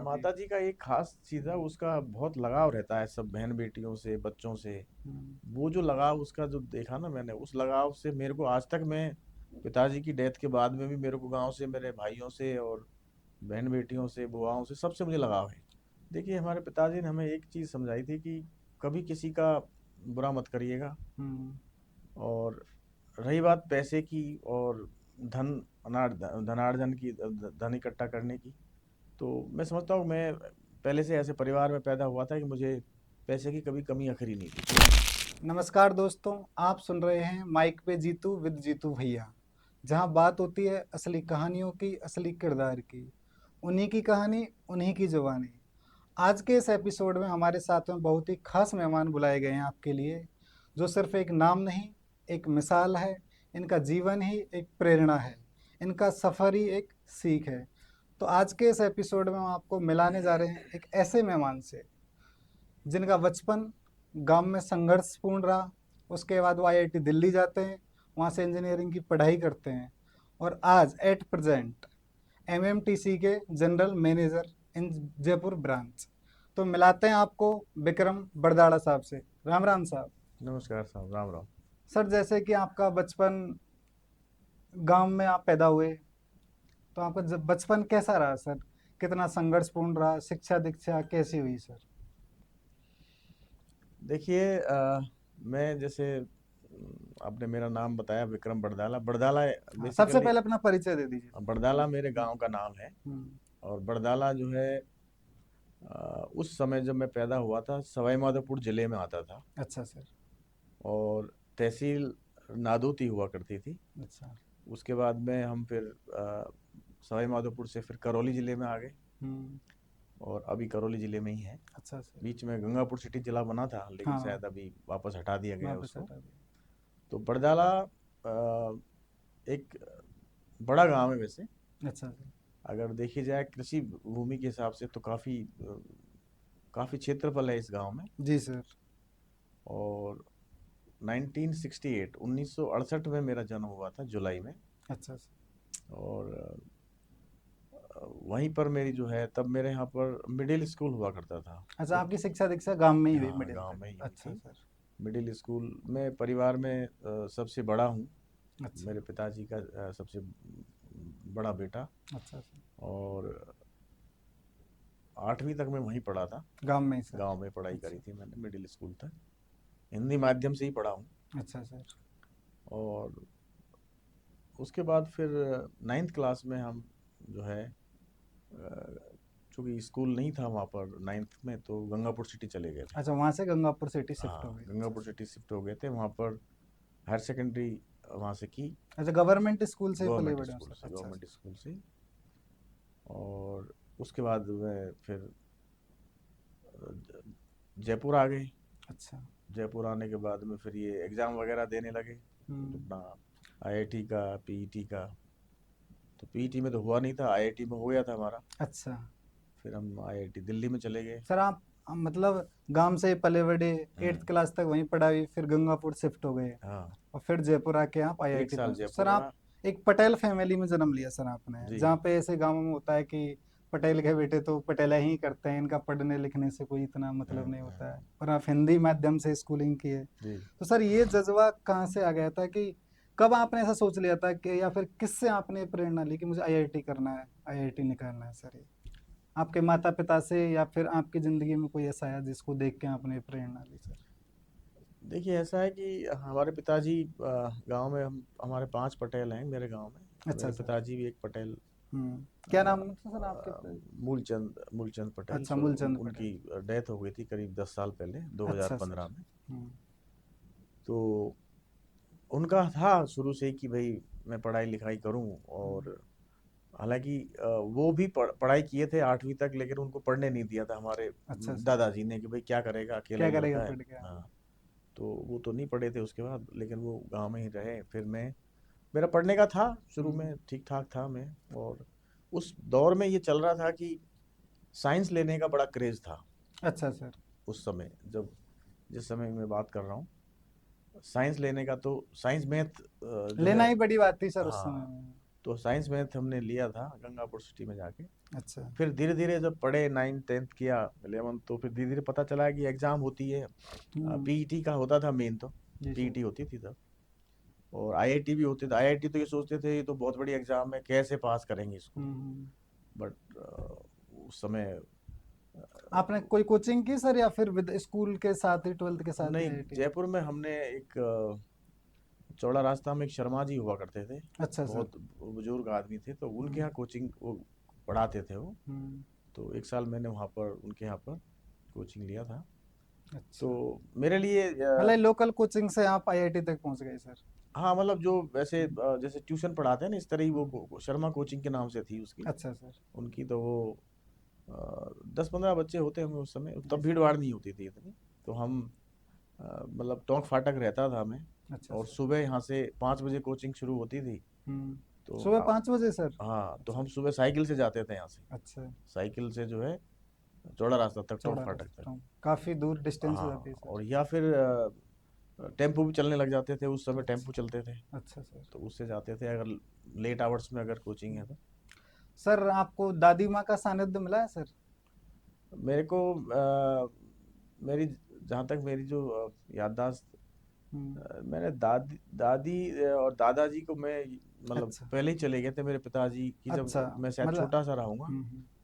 माता जी का एक खास चीज़ है, उसका बहुत लगाव रहता है सब बहन बेटियों से, बच्चों से। हम्म, वो जो लगाव उसका जो देखा ना मैंने, उस लगाव से मेरे को आज तक, मैं पिताजी की डेथ के बाद में भी मेरे को गांव से, मेरे भाइयों से और बहन बेटियों से, बुआओं से, सबसे मुझे लगाव है। देखिए, हमारे पिताजी ने हमें एक चीज़ समझाई थी कि कभी किसी का बुरा मत करिएगा। हम्म, और रही बात पैसे की और धन धनार्जन की, धन इकट्ठा करने की, तो मैं समझता हूँ मैं पहले से ऐसे परिवार में पैदा हुआ था कि मुझे पैसे की कभी कमी आखिरी नहीं थी। नमस्कार दोस्तों। आप सुन रहे हैं माइक पे जीतू विद जीतू भैया, जहां बात होती है असली कहानियों की, असली किरदार की। उन्हीं की कहानी, उन्हीं की जुबानी। आज के इस एपिसोड में हमारे साथ में बहुत ही खास मेहमान बुलाए गए हैं आपके लिए, जो सिर्फ एक नाम नहीं, एक मिसाल है। इनका जीवन ही एक प्रेरणा है, इनका सफ़र ही एक सीख है। तो आज के इस एपिसोड में हम आपको मिलाने जा रहे हैं एक ऐसे मेहमान से जिनका बचपन गांव में संघर्षपूर्ण रहा। उसके बाद वो आईआईटी दिल्ली जाते हैं, वहाँ से इंजीनियरिंग की पढ़ाई करते हैं और आज एट प्रेजेंट एमएमटीसी के जनरल मैनेजर इन जयपुर ब्रांच। तो मिलाते हैं आपको विक्रम बरदाड़ा साहब से। राम राम साहब। नमस्कार साहब, राम राम। सर, जैसे कि आपका बचपन गांव में आप पैदा हुए, तो आपका बचपन कैसा रहा सर? कितना संघर्षपूर्ण रहा? शिक्षा दीक्षा कैसी हुई सर? देखिए, मैं जैसे आपने मेरा नाम बताया, विक्रम बड़दाला। बड़दाला हाँ, सबसे बेसिकली, पहले अपना परिचय दे दीजिए सर। बड़दाला मेरे गांव का नाम है। हम्म, और बड़दाला जो है, उस समय जब मैं पैदा हुआ था, सवाई माधोपुर जिले में आता था। अच्छा सर। और तहसील नादौती हुआ करती थी। अच्छा। उसके बाद में हम फिर सवाई माधोपुर से फिर करौली ज़िले में आ गए। हुँ, और अभी करौली ज़िले में ही है। अच्छा सर। बीच में गंगापुर सिटी जिला बना था, लेकिन हाँ, शायद अभी वापस हटा दिया गया है वापस उसको। हटा दिया। तो बड़जाला एक बड़ा गांव है वैसे। अच्छा सर। अगर देखी जाए कृषि भूमि के हिसाब से तो काफ़ी काफ़ी क्षेत्रफल है इस गांव में। जी सर। और 1968 1968 में मेरा जन्म हुआ था, जुलाई में। अच्छा सर। और वहीं पर मेरी जो है, तब मेरे यहाँ पर मिडिल स्कूल हुआ करता था। अच्छा, एक, आपकी शिक्षा दीक्षा गाँव में ही हुई हाँ, मिडिल गांव तक। में ही हुई अच्छा थी। सर। मिडिल स्कूल में परिवार में सबसे बड़ा हूँ। अच्छा, मेरे पिताजी का सबसे बड़ा बेटा। अच्छा सर। और 8वीं तक मैं वहीं पढ़ा था। गाँव में ही सर। गांव में पढ़ाई करी अच्छा, थी मैंने, मिडिल स्कूल तक हिंदी माध्यम से ही पढ़ा हूँ। अच्छा सर। और उसके बाद फिर 9th क्लास में हम जो है, चूँकि स्कूल नहीं था वहाँ पर 9th में, तो गंगापुर सिटी चले गए थे। अच्छा, वहाँ से गंगापुर सिटी शिफ्ट हो हाँ, गए। अच्छा गंगापुर सर। सिटी शिफ्ट हो गए थे। वहाँ पर हायर सेकेंडरी वहाँ से की, अच्छा, गवर्नमेंट स्कूल से पले गवर्नमेंट बड़े हो स्कूल सर। से, अच्छा सर। गवर्नमेंट स्कूल से। और उसके बाद मैं फिर जयपुर आ गए। अच्छा। जयपुर आने के बाद में फिर ये एग्ज़ाम वगैरह देने लगे, हुँ, अपना आईआईटी का, पीईटी का। तो पीईटी में तो हुआ नहीं था, आईआईटी में हो गया था हमारा। अच्छा। फिर हम आईआईटी दिल्ली में चले गए। सर, आप मतलब गाँव से पले बड़े, हम्म। 8th क्लास तक वहीं पढ़ाई, फिर गंगापुर शिफ्ट हो गए हाँ, और फिर जयपुर आके आप एक आईआईटी साल पहुँचे। सर, जयपुर आप रहा। एक पटेल फैमिली में जन्म लिया सर आपने, जी। जहाँ पे ऐसे गाँवों में होता है कि पटेल के बेटे तो पटेला ही करते हैं, इनका पढ़ने लिखने से कोई इतना मतलब नहीं होता है, और आप हिंदी माध्यम से स्कूलिंग किए। जी। तो सर, ये जज्बा कहाँ से आ गया था कि कब आपने ऐसा सोच लिया था कि, या फिर किससे आपने प्रेरणा ली कि मुझे आईआईटी करना है, आईआईटी निकालना है सर? ये आपके माता पिता से या फिर आपकी ज़िंदगी में कोई ऐसा आया जिसको देख के आपने प्रेरणा ली सर? देखिए, ऐसा है कि हमारे पिताजी, गांव में हम हमारे 5 पटेल हैं मेरे गांव में। अच्छा मेरे सर। पिताजी भी एक पटेल, क्या नाम था सर आपके मूलचंद मूलचंद पटेल। अच्छा, सो मूलचंद उनकी पटेल। डेथ हो गई थी करीब 10 साल पहले, अच्छा सर। 2015 में। हुँ, तो उनका था शुरू से ही कि भाई मैं पढ़ाई लिखाई करूं। हुँ। और हालांकि वो भी पढ़ाई किए थे 8वीं तक, लेकिन उनको पढ़ने नहीं दिया था हमारे अच्छा सर। दादाजी ने, कि भाई क्या करेगा, अकेला क्या ही करेगा लड़का है। पढ़ के? हाँ। हाँ। तो वो तो नहीं पढ़े थे उसके बाद, लेकिन वो गांव में ही रहे। फिर मैं, मेरा पढ़ने का था शुरू हुँ। में, ठीक ठाक था मैं। और उस दौर में ये चल रहा था कि साइंस लेने का बड़ा क्रेज था अच्छा सर। उस समय, जब जिस समय मैं बात कर रहा हूँ, साइंस लेने का। तो साइंस मैथ जो लेना है, ही बड़ी बात थी सर उस समय हाँ, में। तो साइंस मैथ हमने लिया था गंगापुर सिटी में जाके। अच्छा। फिर धीरे धीरे जब पढ़े 9th 10th किया 11th, तो फिर धीरे धीरे पता चला कि एग्जाम होती है। हम्म। पीईटी का होता था मेन तो। जी सर। पीईटी होती थी तब। और आईआईटी भी होते थे। आईआईटी तो ये सोचते थे ये तो बहुत बड़ी एग्जाम है, कैसे पास करेंगे इसको। हम्म। बट उस समय आपने कोई कोचिंग की सर, या फिर विद स्कूल के साथ ही, 12th के साथ ही नहीं, आईआईटी? जयपुर में हमने एक चौड़ा रास्ता में एक शर्मा जी हुआ करते थे। अच्छा सर। बहुत बुजुर्ग आदमी थे, तो उनके हम्म। यहाँ कोचिंग वो पढ़ाते थे वो। हम्म। तो एक साल मैंने वहाँ पर उनके यहाँ पर कोचिंग लिया था। तो अच्छा, मेरे लिए मतलब लोकल कोचिंग से आप आईआईटी तक पहुंच गए सर? हाँ, मतलब जो वैसे हम्म। जैसे ट्यूशन पढ़ाते हैं ना, इस तरह ही वो हम्म। शर्मा कोचिंग के नाम से थी उसकी। अच्छा सर। उनकी तो वो 10-15 बच्चे होते होंगे उस समय, जी तब सर। भीड़ भाड़ नहीं होती थी इतनी। तो हम मतलब टोंक फाटक रहता था हमें। अच्छा और सर। सुबह यहाँ से 5 बजे कोचिंग शुरू होती थी। हम्म। तो सुबह 5 बजे सर? हाँ, तो अच्छा। हम सुबह साइकिल से जाते थे यहाँ से। अच्छा। साइकिल से जो है चौड़ा रास्ता तक, टोंक चौड़ा फाटक तक। रास्ता, काफी दूर डिस्टेंस हो हाँ, जाती है सर। और या फिर टेम्पो भी चलने लग जाते थे, उस समय टेम्पो अच्छा। चलते थे। अच्छा सर। तो उससे जाते थे, अगर लेट आवर्स में अगर कोचिंग है हम्म। तो। सर, आपको दादी माँ का सानिध्य मिला है सर? मेरे को मेरी जहाँ तक मेरी जो याददाश्त, हम्म। मैंने दादी दादी और दादाजी को मैं मतलब अच्छा। पहले ही चले गए थे। मेरे पिताजी की जब अच्छा, मैं शायद मतलब छोटा सा रहूँगा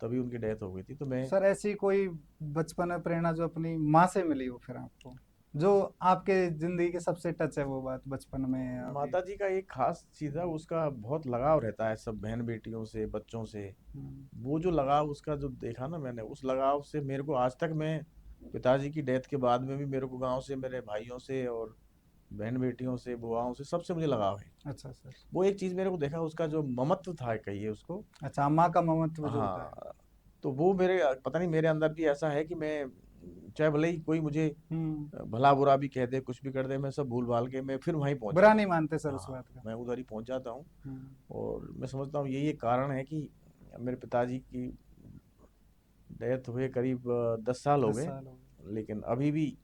तभी उनकी डेथ हो गई थी, तो मैं। सर, ऐसी कोई बचपन में प्रेरणा जो अपनी माँ से मिली हो फिर आपको, जो आपके जिंदगी के सबसे टच है, वो बात बचपन में या अभी? माता जी का एक खास चीज़ है, उसका बहुत लगाव रहता है सब बहन बेटियों से, बच्चों से। हम्म। वो जो लगाव उसका जो देखा ना मैंने, उस लगाव से मेरे को आज तक, मैं पिताजी की डेथ के बाद में भी मेरे को गांव से मेरे भाइयों से और बहन बेटियों से, बुआओं से, सबसे मुझे लगाव है। अच्छा सर। वो एक चीज़ मेरे को देखा, उसका जो ममत्व था कहिए उसको। अच्छा, माँ का ममत्व जो होता है। हाँ, तो वो मेरे पता नहीं मेरे अंदर भी ऐसा है कि मैं चाहे भले ही कोई मुझे हम्म। भला बुरा भी कह दे, कुछ भी कर दे, मैं सब भूल भाल के मैं फिर वहीं पहुंच बुरा जाता नहीं हूँ। मानते सर उस हाँ, बात का? मैं उधर ही पहुंच जाता हूँ। हम्म। और मैं समझता हूँ यही एक कारण है कि मेरे पिताजी की डेथ हुए करीब 10 साल हो 10 गए। साल हो गए। लेकिन अभी भी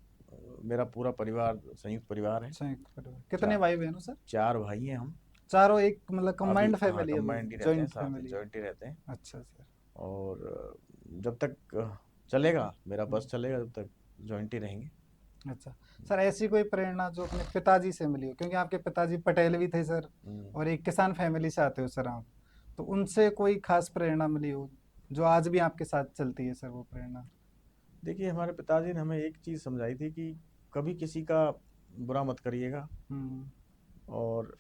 मेरा पूरा परिवार संयुक्त परिवार है। संयुक्त परिवार, कितने चार भाई बहन हो सर? 4 भाई हैं हम। चारों, एक मतलब अभी कंबाइंड हाँ, फैमिली अभी? कंबाइंड ही रहते हैं, जॉइंट साथ ही फैमिली? जॉइंट ही रहते हैं। अच्छा सर। और जब तक चलेगा मेरा हम्म। बस चलेगा, जब तक जॉइंट ही रहेंगे। अच्छा सर, ऐसी कोई प्रेरणा जो अपने पिताजी से मिली हो, क्योंकि आपके पिताजी पटेल भी थे सर, हम्म। और एक किसान फैमिली से आते हो सर आप, तो उनसे कोई खास प्रेरणा मिली हो जो आज भी आपके साथ चलती है सर, वो प्रेरणा? देखिए, हमारे पिताजी ने हमें एक चीज़ समझाई थी कि कभी किसी का बुरा मत करिएगा। हम्म। और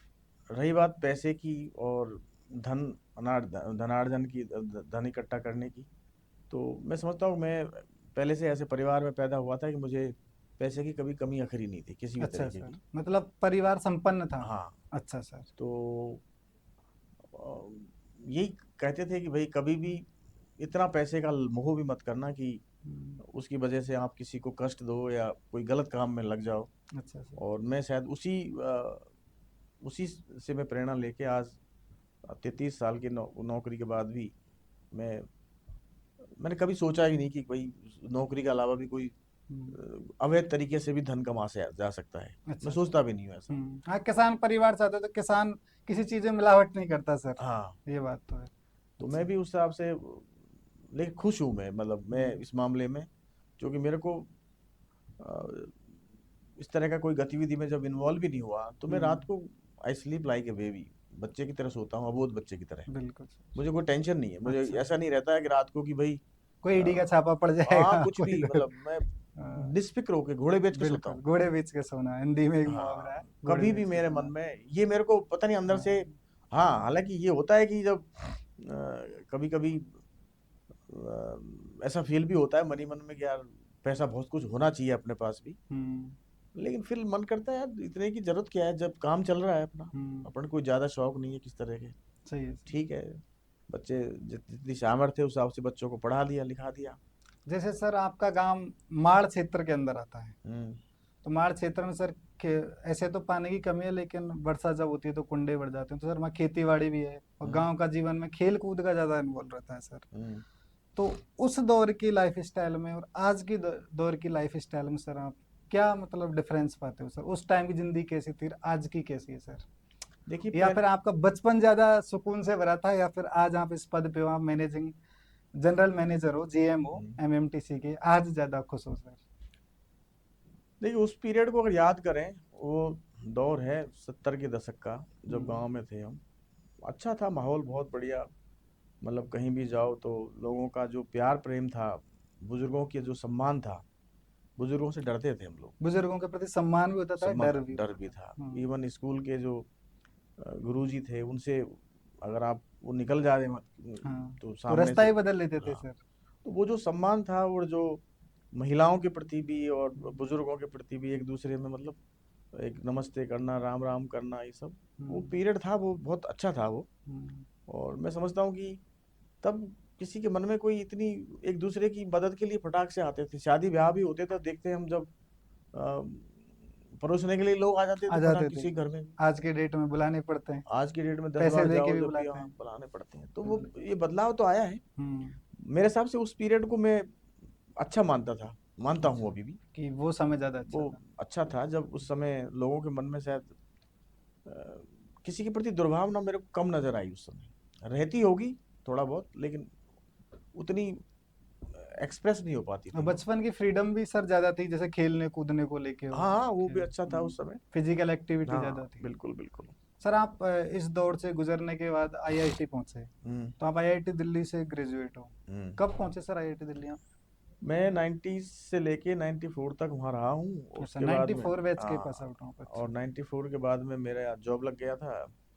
रही बात पैसे की और धन धनार्जन की, धन इकट्ठा करने की, तो मैं समझता हूँ मैं पहले से ऐसे परिवार में पैदा हुआ था कि मुझे पैसे की कभी कमी अखरी नहीं थी किसी भी अच्छा तरीके सर, की। मतलब परिवार संपन्न था। हाँ। अच्छा सर। तो अ, यही कहते थे कि भाई कभी भी इतना पैसे का मोह भी मत करना कि हम्म। उसकी वजह से आप किसी को कष्ट दो या कोई गलत काम में लग जाओ। अच्छा सर। और मैं शायद उसी से मैं प्रेरणा लेके आज 33 साल की नौकरी के बाद भी मैं मैंने कभी सोचा ही नहीं कि कोई नौकरी के अलावा भी कोई हम्म। अवैध तरीके से भी धन कमा से जा सकता है। मैं अच्छा सर। सोचता भी नहीं हूँ ऐसा। हाँ, किसान परिवार से आते हो तो किसान किसी चीज़ में मिलावट नहीं करता सर, हाँ, ये बात तो है। तो मैं अच्छा। भी उस हिसाब से, लेकिन खुश हूँ मैं, मतलब मैं हम्म। इस मामले में, क्योंकि मेरे को अ, इस तरह का कोई गतिविधि में जब इन्वॉल्व भी नहीं हुआ, तो मैं हम्म। रात को I sleep like a baby, बच्चे की तरह सोता हूँ, अबोध बच्चे की तरह। बिल्कुल सर। मुझे कोई टेंशन नहीं है, मुझे अच्छा ऐसा सर, नहीं रहता है कि रात को कि भाई कोई ईडी का छापा पड़ हाँ, जाएगा कुछ कोई भी, मतलब मैं हाँ, निष्फिक्र होके घोड़े बेच के सोता बिल्कुल, हूँ। घोड़े बेच के सोना, हिंदी में एक मुहावरा है, हाँ, घोड़े कभी भी बेच के मेरे मन सोना। में ये मेरे को पता नहीं अंदर से। हाँ। हाँ, हालांकि ये होता है कि जब कभी कभी ऐसा फील भी होता है मन ही मन में कि यार पैसा बहुत कुछ होना चाहिए अपने पास भी। हम्म। लेकिन फिर मन करता है यार इतने की जरूरत क्या है जब काम चल रहा है अपना। हम्म। अपन कोई ज्यादा शौक नहीं है किस तरह के। सही है सर। ठीक है, बच्चे जितनी सामर्थ्य है उस हिसाब से बच्चों को पढ़ा दिया लिखा दिया। जैसे सर आपका गांव माड़ क्षेत्र के अंदर आता है, हम्म। तो माड़ क्षेत्र में सर ऐसे तो पानी की कमी है, लेकिन वर्षा जब होती है तो कुंडे भर जाते हैं, तो सर वहाँ खेती बाड़ी भी है, और हम्म। गांव का जीवन में खेल कूद का ज़्यादा इन्वॉल्व रहता है सर। हम्म। तो उस दौर की लाइफ स्टाइल में और आज की दौर की लाइफ स्टाइल में सर आप क्या मतलब डिफरेंस पाते हो सर? उस टाइम की जिंदगी कैसी थी, आज की कैसी है सर? देखिए या पहले। फिर आपका बचपन ज्यादा सुकून से भरा था, या फिर आज आप इस पद पे हो, आप मैनेजिंग जनरल मैनेजर हो, जीएम हो हम्म। एमएमटीसी के, आज ज्यादा खुश हो सर? देखिए उस पीरियड को अगर याद करें, वो दौर है 70 के दशक का, जब हम्म। गांव में थे हम। अच्छा था माहौल, बहुत बढ़िया। मतलब कहीं भी जाओ तो लोगों का जो प्यार प्रेम था, बुजुर्गों के जो सम्मान था, बुजुर्गों से डरते थे हम लोग। बुजुर्गों के प्रति सम्मान भी होता था, सम्मान, डर भी डर होता भी था। था। हम्म। इवन स्कूल के जो गुरुजी थे, उनसे अगर आप वो निकल जा रहे हाँ, तो तो सामने रास्ता से, ही बदल लेते थे हाँ, सर। तो वो जो सम्मान था, और जो महिलाओं के प्रति भी और बुजुर्गों के प्रति भी एक दूसरे में, मतलब एक नमस्ते करना, राम राम करना, ये सब वो हम्म। पीरियड था, वो बहुत अच्छा था वो। हम्म। और मैं समझता हूँ कि तब किसी के मन में कोई इतनी, एक दूसरे की मदद के लिए फटाक से आते थे, शादी ब्याह भी होते थे, देखते हम जब अ, परोसने के लिए लोग आ जाते आ थे फटाक जाते थे। किसी घर में। आज के डेट में बुलाने पड़ते हैं, आज की डेट में 10 बार पैसे दे के जाओ भी जब भी, बुलाते यहाँ हैं। बुलाने पड़ते हैं, तो वो हम्म। ये बदलाव तो आया है। हम्म। मेरे हिसाब से उस पीरियड को मैं अच्छा मानता था, मानता हूँ अच्छा, अभी भी। कि वो समय ज्यादा वो अच्छा था। अच्छा था जब उस समय लोगों के मन में शायद अ, किसी के प्रति दुर्भावना मेरे को कम नजर आई उस समय। रहती होगी थोड़ा बहुत, लेकिन उतनी एक्सप्रेस नहीं हो पाती और थी वो। बचपन की फ्रीडम भी सर ज्यादा थी, जैसे खेलने कूदने को लेके हो, हाँ हाँ, वो भी खेल। अच्छा था उस समय। फिजिकल एक्टिविटी ज्यादा हाँ थी। बिल्कुल बिल्कुल। सर आप इस दौर से गुजरने के बाद आईआईटी पहुंचे, हम्म। तो आप आईआईटी दिल्ली से ग्रेजुएट हो। हम्म। कब पहुंचे सर आईआईटी दिल्ली आप? मैं 90 से लेके 94 तक वहाँ रहा हूँ, अच्छा, उसके बाद में 94 बैच के पास हाँ। आउट हूँ, और अच्छा। 94 के बाद में मेरा जॉब लग गया था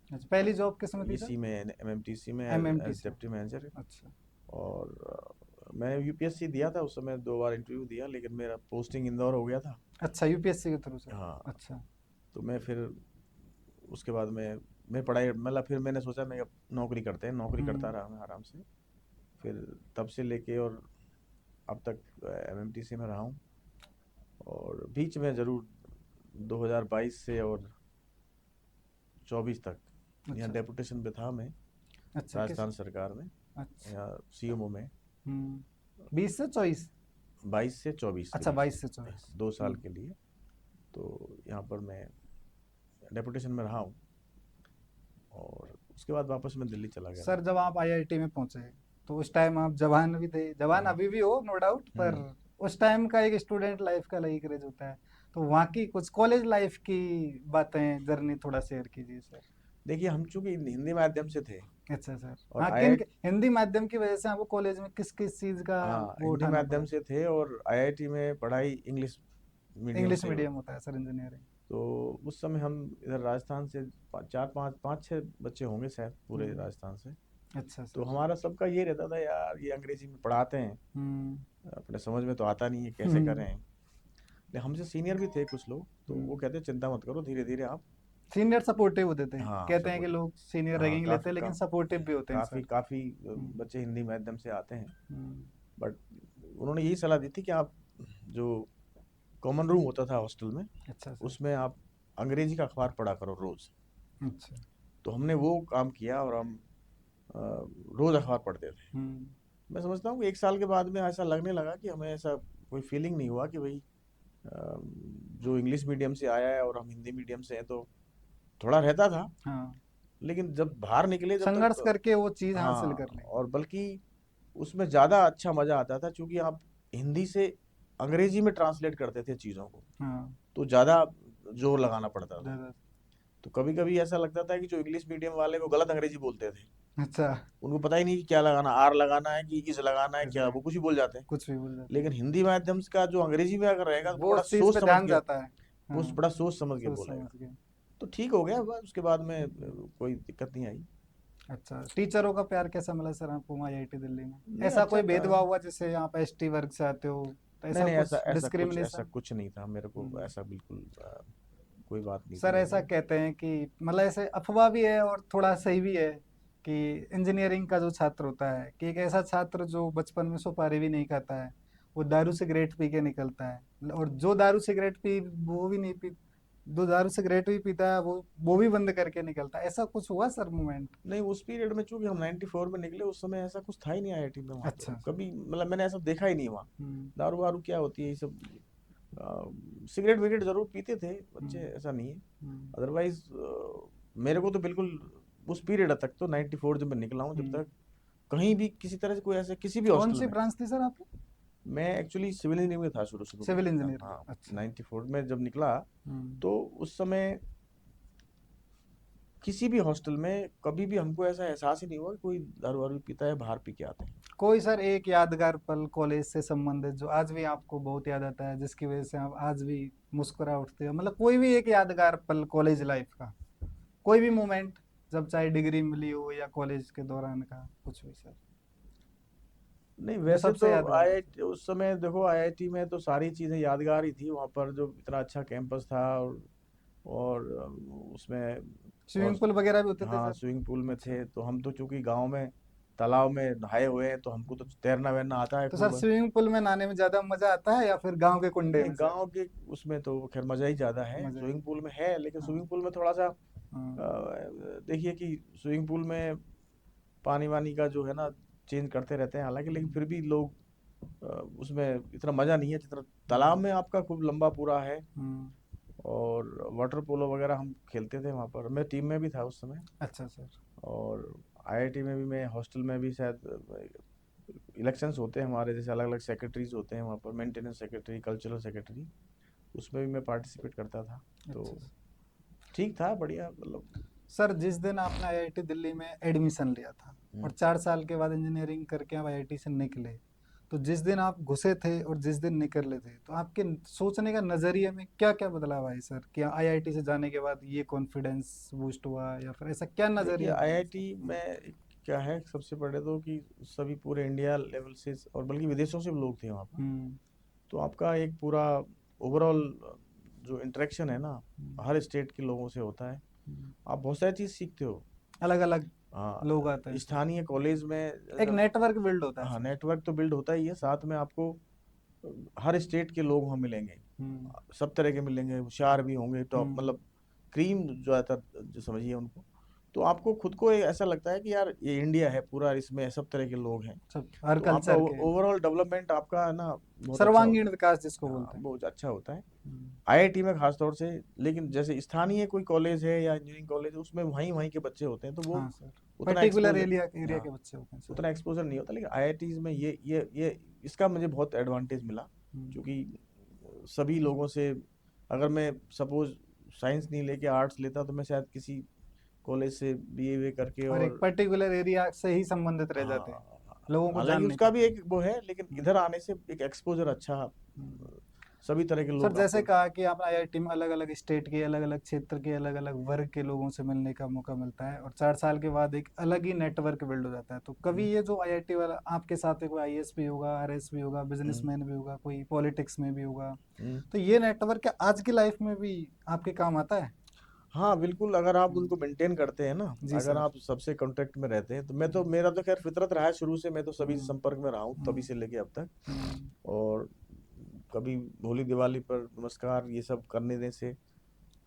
अच्छा, पहली जॉब किस में थी सर? इसी में, एमएमटीसी में, एमएमटी एज से। Deputy manager. अच्छा। और मैं यूपीएससी दिया था उस समय, 2 बार इंटरव्यू दिया, लेकिन मेरा पोस्टिंग इंदौर हो गया था। अच्छा, यूपीएससी के थ्रू सर। हाँ। अच्छा। तो मैं फिर उसके बाद में मैं पढ़ाई, मतलब फिर मैंने सोचा मैं अब नौकरी करते हैं, नौकरी करता हम्म। रहा मैं आराम से। फिर तब से लेके और अब तक एमएमटीसी में रहा हूँ। और बीच में ज़रूर 2022 से और 24 तक यहाँ अच्छा सर। डेपुटेशन पे था मैं, अच्छा, किस? राजस्थान सरकार में, अच्छा। यहाँ सीएमओ में। 20 से 24? 22 से 24 के अच्छा, बीच में, 22 से 24। 2 साल के लिए। तो यहाँ पर मैं डेपुटेशन में रहा हूँ, और उसके बाद वापस मैं दिल्ली चला गया था। सर जब आप आईआईटी में पहुंचे, तो उस टाइम आप जवान भी थे, जवान हम्म। अभी भी हो नो डाउट, पर हम्म। उस टाइम का एक स्टूडेंट लाइफ का अलग ही क्रेज होता है। तो वहाँ की कुछ कॉलेज लाइफ की बातें, जर्नी थोड़ा शेयर कीजिए सर। देखिए हम चूंकि हिंदी माध्यम से थे, अच्छा सर, और हाँ, आई, हिंदी माध्यम की वजह से आपको कॉलेज में किस किस चीज़ का हाँ वो हिंदी उठाना माध्यम पड़ा? से थे, और आईआईटी में पढ़ाई इंग्लिश मीडियम इंग्लिश से हो। मीडियम होता है सर इंजीनियरिंग। तो उस समय हम इधर राजस्थान से चार पाँच पाँच छः बच्चे होंगे शायद पूरे हम्म। राजस्थान से। अच्छा तो सर। हमारा सबका ये रहता था, यार ये अंग्रेजी में पढ़ाते हैं, हम्म। अपने समझ में तो आता नहीं है कैसे हम्म। करें। लेकिन हमसे सीनियर भी थे कुछ लोग, तो वो हम्म। कहते चिंता मत करो, धीरे धीरे आप। सीनियर सपोर्टिव होते थे, हाँ कहते हैं कि सपोर्टिव। लोग सीनियर हाँ रैगिंग लेते काफ़ी हैं लेकिन सपोर्टिव भी होते हैं काफ़ी सर। काफ़ी हम्म। बच्चे हिंदी माध्यम से आते हैं। हम्म। बट उन्होंने यही सलाह दी थी कि आप जो कॉमन रूम होता था हॉस्टल में, अच्छा सर। उसमें आप अंग्रेजी का अखबार पढ़ा करो रोज़। अच्छा। तो हमने वो काम किया, और हम रोज़ अखबार पढ़ते थे। हम्म। मैं समझता हूँ कि 1 साल के बाद में ऐसा लगने लगा कि हमें ऐसा कोई फीलिंग नहीं हुआ कि भाई अ, जो इंग्लिश मीडियम से आया है और हम हिंदी मीडियम से हैं, तो थोड़ा रहता था। हाँ, लेकिन जब बाहर निकले, जब संघर्ष तक, करके वो चीज़ हासिल हाँ, कर ली। और बल्कि उसमें ज़्यादा अच्छा मज़ा आता था, क्योंकि आप हिंदी से अंग्रेजी में ट्रांसलेट करते थे चीज़ों को, हाँ, तो ज़्यादा जोर लगाना पड़ता था। ज़्यादा। तो कभी कभी ऐसा लगता था कि जो इंग्लिश मीडियम वाले वो गलत अंग्रेजी बोलते थे, अच्छा। उनको पता ही नहीं कि क्या लगाना, आर लगाना है कि इस लगाना है, क्या इसलिए वो कुछ ही बोल जाते हैं। कुछ भी बोल जाते लेकिन हैं। हिंदी माध्यम का जो अंग्रेजी में अगर रहेगा, तो वो वो बड़ा उस चीज़ सोच पे समझ ध्यान के, जाता है। वो हाँ, बड़ा सोच समझ के सोच समझ बोलेगा। के। तो ठीक हो गया, बस उसके बाद में कोई दिक्कत नहीं आई। अच्छा, टीचरों का प्यार कैसा मिला सर आपको आईआईटी दिल्ली में? नहीं ऐसा अच्छा कोई था। भेदभाव हुआ, जैसे आप एसटी वर्ग से आते हो, तो नहीं ऐसा नहीं, ऐसा कुछ ऐसा डिस्क्रिमिनेशन? कुछ नहीं था मेरे को, ऐसा बिल्कुल कोई बात नहीं सर थी ऐसा ऐसी। कहते हैं कि मतलब ऐसे अफवाह भी है और थोड़ा सही भी है, कि इंजीनियरिंग का जो छात्र होता है, कि एक ऐसा छात्र जो बचपन में सुपारी भी नहीं खाता है, वो दारू सिगरेट पी के निकलता है, और जो दारू सिगरेट पी वो भी नहीं पी जो दारू सिगरेट भी पीता है वो भी बंद करके निकलता है। ऐसा कुछ हुआ सर मोमेंट? नहीं, उस पीरियड में चूंकि हम 94 में निकले, उस समय ऐसा कुछ था ही नहीं आईआईटी में, वहाँ अच्छा तो सर। कभी, मतलब मैंने ऐसा देखा ही नहीं वहाँ। हम्म। दारू वारू क्या होती है ये सब, सिगरेट विगरेट जरूर पीते थे बच्चे, हम्म। ऐसा नहीं है। हम्म। अदरवाइज मेरे को तो बिल्कुल उस पीरियड तक, तो 94 जब मैं निकला हूँ, जब हम्म। तक कहीं भी किसी तरह से कोई ऐसे किसी भी कौन हॉस्टल सी में। ब्रांच थी सर आपकी? मैं एक्चुअली सिविल इंजीनियरिंग में था शुरू शुरू में। सिविल इंजीनियरिंग, हाँ, अच्छा। 94 में जब निकला, हम्म। तो उस समय किसी भी हॉस्टल में कभी भी हमको ऐसा एहसास ही नहीं हुआ कि कोई दारू वारू पीता है, बाहर पी के आते हैं। कोई सर एक यादगार पल कॉलेज से संबंधित जो आज भी आपको बहुत याद आता है, जिसकी वजह से आप आज भी मुस्कुरा उठते हो, मतलब कोई भी एक यादगार पल कॉलेज लाइफ का, कोई भी मोमेंट, जब चाहे डिग्री मिली हो या कॉलेज के दौरान का कुछ भी सर, नहीं, जो वैसे सबसे तो यादगार हो। आईआईटी उस समय देखो, आईआईटी में तो सारी चीज़ें यादगार ही थी। वहाँ पर जो इतना अच्छा कैंपस था, और उसमें स्विमिंग और पूल वगैरह भी होते थे हाँ, सर? स्विमिंग पूल में अच्छा। थे। तो हम तो चूंकि गांव में तालाब में नहाए हुए हैं, तो हमको तो तैरना वैरना आता है तो सर खूब। स्विमिंग पूल में नहाने में ज्यादा मजा आता है या फिर गांव के कुंडे नहीं, में सर? गांव के उसमें तो खैर मज़ा ही ज़्यादा है। मजा ही। स्विमिंग पूल में है, लेकिन हाँ। स्विमिंग पूल में थोड़ा सा हाँ। देखिए कि स्विमिंग पूल में पानी वानी का जो है ना, चेंज करते रहते हैं हालांकि, लेकिन हम्म। फिर भी लोग उसमें इतना मज़ा नहीं है जितना तालाब हम्म। में आपका खूब लंबा पूरा है। हम्म। और वाटर पोलो वगैरह हम खेलते थे वहाँ पर। मैं टीम में भी था उस समय। अच्छा सर। और आईआईटी में भी, मैं हॉस्टल में भी शायद इलेक्शंस होते हैं हमारे, जैसे अलग अलग सेक्रेटरीज होते हैं वहाँ पर, मेंटेनेंस सेक्रेटरी, कल्चरल सेक्रेटरी, उसमें भी मैं पार्टिसिपेट करता था। तो अच्छा ठीक था, बढ़िया मतलब। सर, जिस दिन आपने आईआईटी दिल्ली में एडमिशन लिया था और हम्म। 4 साल के बाद इंजीनियरिंग करके आप आईआईटी से निकले, तो जिस दिन आप घुसे थे और जिस दिन निकले थे, तो आपके सोचने का नजरिए में क्या क्या बदलाव आए सर? क्या आईआईटी से जाने के बाद ये कॉन्फिडेंस बूस्ट हुआ या फिर ऐसा क्या देखिए, नजरिया बदला सर? आईआईटी में क्या है, सबसे पहले तो कि सभी पूरे इंडिया लेवल से और बल्कि विदेशों से भी लोग थे वहाँ पर। हम्म। तो आपका एक पूरा ओवरऑल जो इंटरेक्शन है ना, हर स्टेट के लोगों से होता है। आप बहुत सारी चीज़ सीखते हो। अलग अलग हाँ, लोग आते हैं सर, स्थानीय कॉलेज में एक जब, नेटवर्क बिल्ड होता है हाँ, सर। नेटवर्क तो बिल्ड होता ही है, साथ में आपको हर स्टेट के लोग वहाँ मिलेंगे। हम्म। सब तरह के मिलेंगे, होशियार भी होंगे, टॉप हम्म। मतलब क्रीम ज़्यादातर जो समझिए उनको। तो आपको खुद को ऐसा लगता है कि यार ये इंडिया है पूरा, इसमें सब तरह के लोग हैं। सब हर तो आपका कल्चर के, ओवरऑल डेवलपमेंट आपका है ना, बहुत अच्छा सर्वांगीण होता विकास जिसको है। हाँ, बोलते हैं। बहुत अच्छा होता है हम्म। आईआईटी में खास तौर से। लेकिन जैसे स्थानीय कोई कॉलेज है या इंजीनियरिंग कॉलेज है, उसमें वहीं वहीं के बच्चे होते हैं, तो वो हाँ सर, उतना पर्टिकुलर एक्सपोजर, एरिया एरिया हाँ, के बच्चे होते हैं सर। उतना एक्सपोजर नहीं होता। लेकिन आईआईटीज में ये इसका मुझे बहुत एडवांटेज मिला। हम्म। क्योंकि सभी लोगों से, अगर मैं सपोज साइंस नहीं लेके आर्ट्स लेता, तो मैं शायद किसी कॉलेज से बीए करके और एक और, पर्टिकुलर एरिया से ही संबंधित रह जाते हैं, लोगों हाँ, को जान हालांकि नहीं उसका भी पाते। एक वो है, लेकिन हम्म। इधर आने से एक एक्सपोजर अच्छा, हम्म। सभी तरह के सर, लोग जैसे आपको। कहा कि आप आईआईटी में अलग अलग स्टेट के, अलग अलग क्षेत्र के, अलग अलग वर्ग के लोगों से मिलने का मौका मिलता है और 4 साल के बाद एक अलग ही नेटवर्क बिल्ड हो जाता है, तो कभी हम्म, ये जो आईआईटी वाला आपके साथ है, कोई आईएएस भी होगा, आरएस भी होगा, हम्म, बिजनेसमैन भी होगा, कोई पॉलिटिक्स में भी होगा, हम्म। तो ये नेटवर्क क्या आज की लाइफ में भी आपके काम आता है? हाँ, बिल्कुल, अगर आप हम्म। उनको मेंटेन करते हैं ना, जी अगर सर। आप सबसे कांटेक्ट में रहते हैं, तो मैं तो, हम्म। मेरा तो खैर फितरत रहा है शुरू से, मैं तो सभी से हम्म। संपर्क में रहा हूँ तभी हम्म। से लेके अब तक। हम्म। और कभी होली दिवाली पर नमस्कार ये सब करने देने से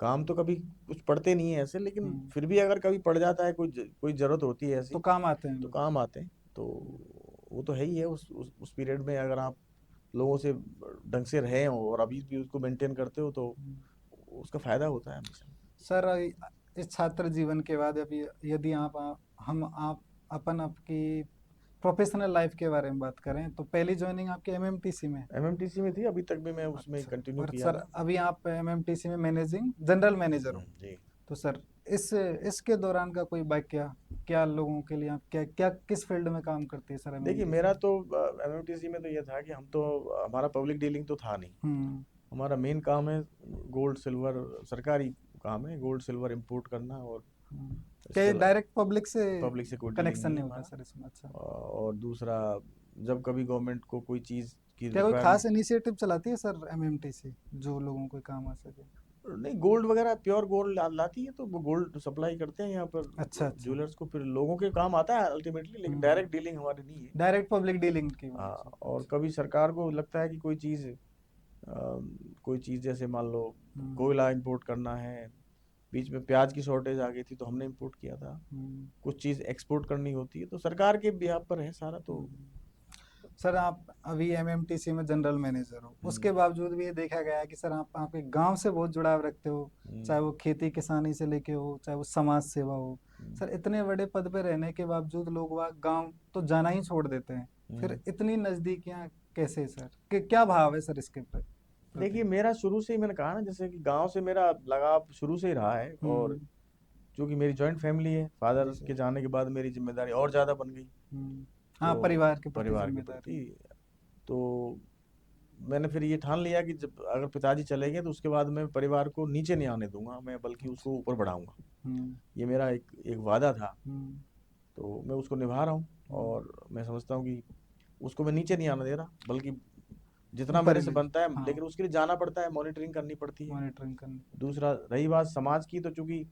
काम तो कभी कुछ पड़ते नहीं है ऐसे, लेकिन हम्म। फिर भी अगर कभी पड़ जाता है, कोई जरूरत होती है तो ऐसी, काम आते हैं तो लोग। काम आते हैं। तो वो तो है ही है, उस पीरियड में अगर आप लोगों से ढंग से रहे हो और अभी भी उसको मेंटेन करते हो, तो हम्म। उसका फायदा होता है हमेशा। सर, इस छात्र जीवन के बाद अभी यदि हम आप अपन आपकी प्रोफेशनल लाइफ के बारे में बात करें, तो पहली ज्वाइनिंग आपकी एमएमटीसी में? एमएमटीसी में थी, अभी तक भी मैं उसमें अच्छा। कंटिन्यू और किया सर, है। अभी आप एमएमटीसी में मैनेजिंग जनरल मैनेजर हो, जी। तो सर इस इसके दौरान का कोई वाकया, क्या लोगों के लिए आप क्या क्या किस फील्ड में काम करती है सर देखिए, एमएमटीसी? मेरा तो एमएमटीसी में तो ये था कि हम तो, हमारा पब्लिक डीलिंग तो था नहीं। हम्म। हमारा मेन काम है गोल्ड सिल्वर, सरकारी काम है, गोल्ड सिल्वर इंपोर्ट करना। और क्या इसके ये अलावा डायरेक्ट पब्लिक से पब्लिक से कोई डीलिंग कनेक्शन नहीं नहीं है होता हमारा। सर इसमें? अच्छा। और दूसरा, जब कभी गवर्नमेंट को कोई चीज़ की क्या कोई रिक्वायरमेंट, खास इनिशिएटिव चलाती है सर एमएमटीसी जो लोगों को काम आ सके? नहीं, गोल्ड वगैरह प्योर गोल्ड लाती है, तो वो गोल्ड सप्लाई करते हैं यहाँ पर अच्छा अच्छा। ज्वेलर्स को, फिर लोगों के काम आता है अल्टीमेटली, लेकिन हम्म। डायरेक्ट डीलिंग हमारी नहीं है। डायरेक्ट पब्लिक डीलिंग की बात हाँ, है। और अच्छा। कभी सरकार को लगता है कि कोई चीज़ जैसे मान लो हम्म। कोयला इंपोर्ट करना है, बीच में प्याज की शॉर्टेज आ गई थी तो हमने इंपोर्ट किया था। हम्म। कुछ चीज़ एक्सपोर्ट करनी होती है, तो सरकार के बिहाफ पर है सारा। तो हम्म। सर आप अभी एमएमटीसी में जनरल मैनेजर हो, उसके बावजूद भी ये देखा गया है कि सर आप आपके गांव से बहुत जुड़ाव रखते हो, चाहे वो खेती किसानी से लेके हो, चाहे वो समाज सेवा हो। सर इतने बड़े पद पे रहने के बावजूद लोग वहाँ गांव तो जाना ही छोड़ देते हैं, फिर इतनी नजदीकियां कैसे सर? क्या भाव है सर इसके देखिए, प्रति? मेरा शुरू से ही मैंने कहा ना, जैसे कि गांव से मेरा लगाव शुरू से ही रहा है। और हम्म। चूंकि मेरी जॉइंट फैमिली है, जी फादर सर। के जाने के बाद मेरी जिम्मेदारी और ज़्यादा बन गई। हाँ, तो परिवार के प्रति परिवार के जिम्मेदारी। प्रति, तो मैंने फिर ये ठान लिया कि जब अगर पिताजी चले गए तो उसके बाद मैं परिवार को नीचे नहीं आने दूंगा, मैं बल्कि अच्छा। उसको ऊपर बढ़ाऊंगा। हम्म। ये मेरा एक एक वादा था। हम्म। तो मैं उसको निभा रहा हूँ। हम्म। और मैं समझता हूँ कि उसको मैं नीचे नहीं आने दे रहा, बल्कि जितना ऊपर मेरे ही से ले। बनता है, हाँ, लेकिन उसके लिए जाना पड़ता है, मॉनिटरिंग करनी पड़ती है। मॉनिटरिंग करनी पड़ती है। दूसरा रही बात समाज की, तो चूंकि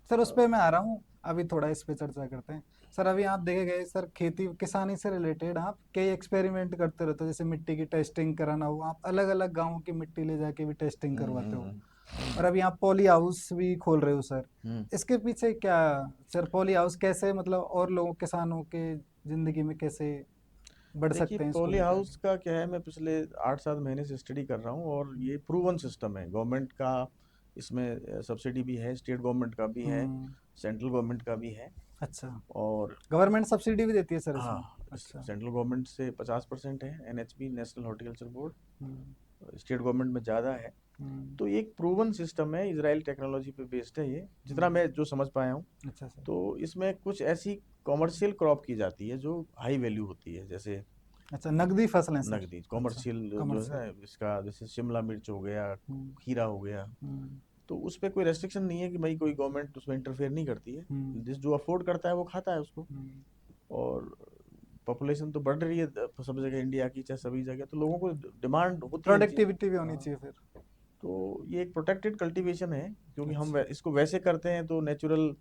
सर उस पे मैं आ रहा हूँ, अभी थोड़ा इस पे चर्चा करते हैं। सर अभी आप देखे गए सर, खेती किसानी से रिलेटेड आप कई एक्सपेरिमेंट करते रहते हो, जैसे मिट्टी की टेस्टिंग कराना हो, आप अलग अलग गाँवों की मिट्टी ले जाके भी टेस्टिंग करवाते हो। और अभी आप पॉली हाउस भी खोल रहे हो सर, हम्म। इसके पीछे क्या? सर पॉली हाउस कैसे, मतलब और लोगों किसानों के जिंदगी में कैसे बढ़ देखिए, सकते हैं इसको पॉली लेके हाउस आगे? का क्या है, मैं पिछले 8-7 महीने से स्टडी कर रहा हूँ, और हम्म। ये प्रूवन सिस्टम है गवर्नमेंट का। इसमें सब्सिडी भी है, स्टेट गवर्नमेंट का भी है, हम्म। सेंट्रल गवर्नमेंट का भी है। अच्छा, और गवर्नमेंट सब्सिडी भी देती है सर इसमें? हाँ, अच्छा। सेंट्रल गवर्नमेंट से 50% है, एनएचबी, नेशनल हॉर्टिकल्चर बोर्ड। हम्म। स्टेट गवर्नमेंट में ज़्यादा है। हम्म। तो ये एक प्रूवन सिस्टम है, इजराइल टेक्नोलॉजी पे बेस्ड है ये, जितना हम्म। मैं जो समझ पाया हूँ। अच्छा सर। तो इसमें कुछ ऐसी कॉमर्शियल क्रॉप की जाती है जो हाई वैल्यू होती है, जैसे अच्छा, नकदी फसलें सर। नकदी अच्छा, कॉमर्शियल जो है ना, कमर्शियल। इसका जैसे शिमला मिर्च हो गया, हम्म। खीरा हो गया। हम्म। तो उस पे कोई रेस्ट्रिक्शन नहीं है कि भाई कोई गवर्नमेंट उसमें इंटरफेयर नहीं करती है। हम्म। जिस जो अफोर्ड करता है वो खाता है उसको। हम्म। और पॉपुलेशन तो बढ़ रही है सब जगह इंडिया की, चाहे सभी जगह, तो लोगों को डिमांड होती है इन चीज़। प्रोडक्टिविटी भी होनी हाँ। चाहिए फिर। तो ये एक प्रोटेक्टेड कल्टीवेशन है, क्योंकि हम अच्छा। इसको वैसे करते हैं तो नेचुरल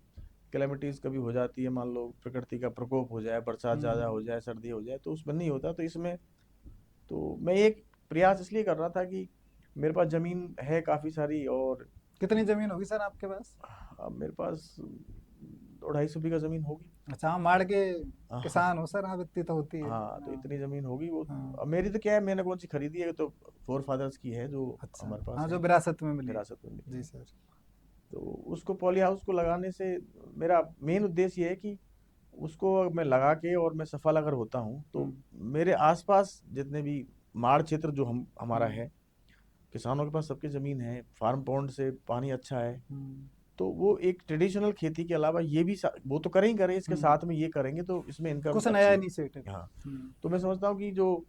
कैलेमिटीज़ कभी हो जाती है, मान लो प्रकृति का प्रकोप हो जाए, बरसात ज़्यादा हो हम्म। जाए, सर्दी हो जाए, तो उसमें नहीं होता। तो इसमें तो मैं एक प्रयास इसलिए कर रहा था कि मेरे पास ज़मीन है काफ़ी सारी। और कितनी जमीन होगी सर आपके पास? अब मेरे पास 250 बीघा ज़मीन होगी। अच्छा, हम माड़ के हाँ। किसान हो सर, आप इतनी तो होती है। हाँ, तो हाँ। इतनी ज़मीन होगी वो। हाँ। अब मेरी तो क्या है, मैंने कौन सी खरीदी है, तो फोर फादर्स की है जो अच्छा। हमारे पास हाँ, जो है, विरासत में मिली है। विरासत में मिली जी है। सर। तो उसको पॉली हाउस को लगाने से मेरा मेन उद्देश्य ये है कि उसको मैं लगा के और मैं सफल अगर होता हूँ, तो हम्म। मेरे आसपास जितने भी माड़ क्षेत्र जो हम हमारा हम्म। है, किसानों के पास सबकी ज़मीन है, फार्म पॉन्ड से पानी अच्छा है। हम्म। तो वो एक ट्रेडिशनल खेती के अलावा ये भी वो तो करें ही करें, इसके हम्म। साथ में ये करेंगे तो इसमें इनकम कुछ नया अच्छी है। इनिशिएटिव। हाँ। हम्म। तो मैं समझता हूँ कि जो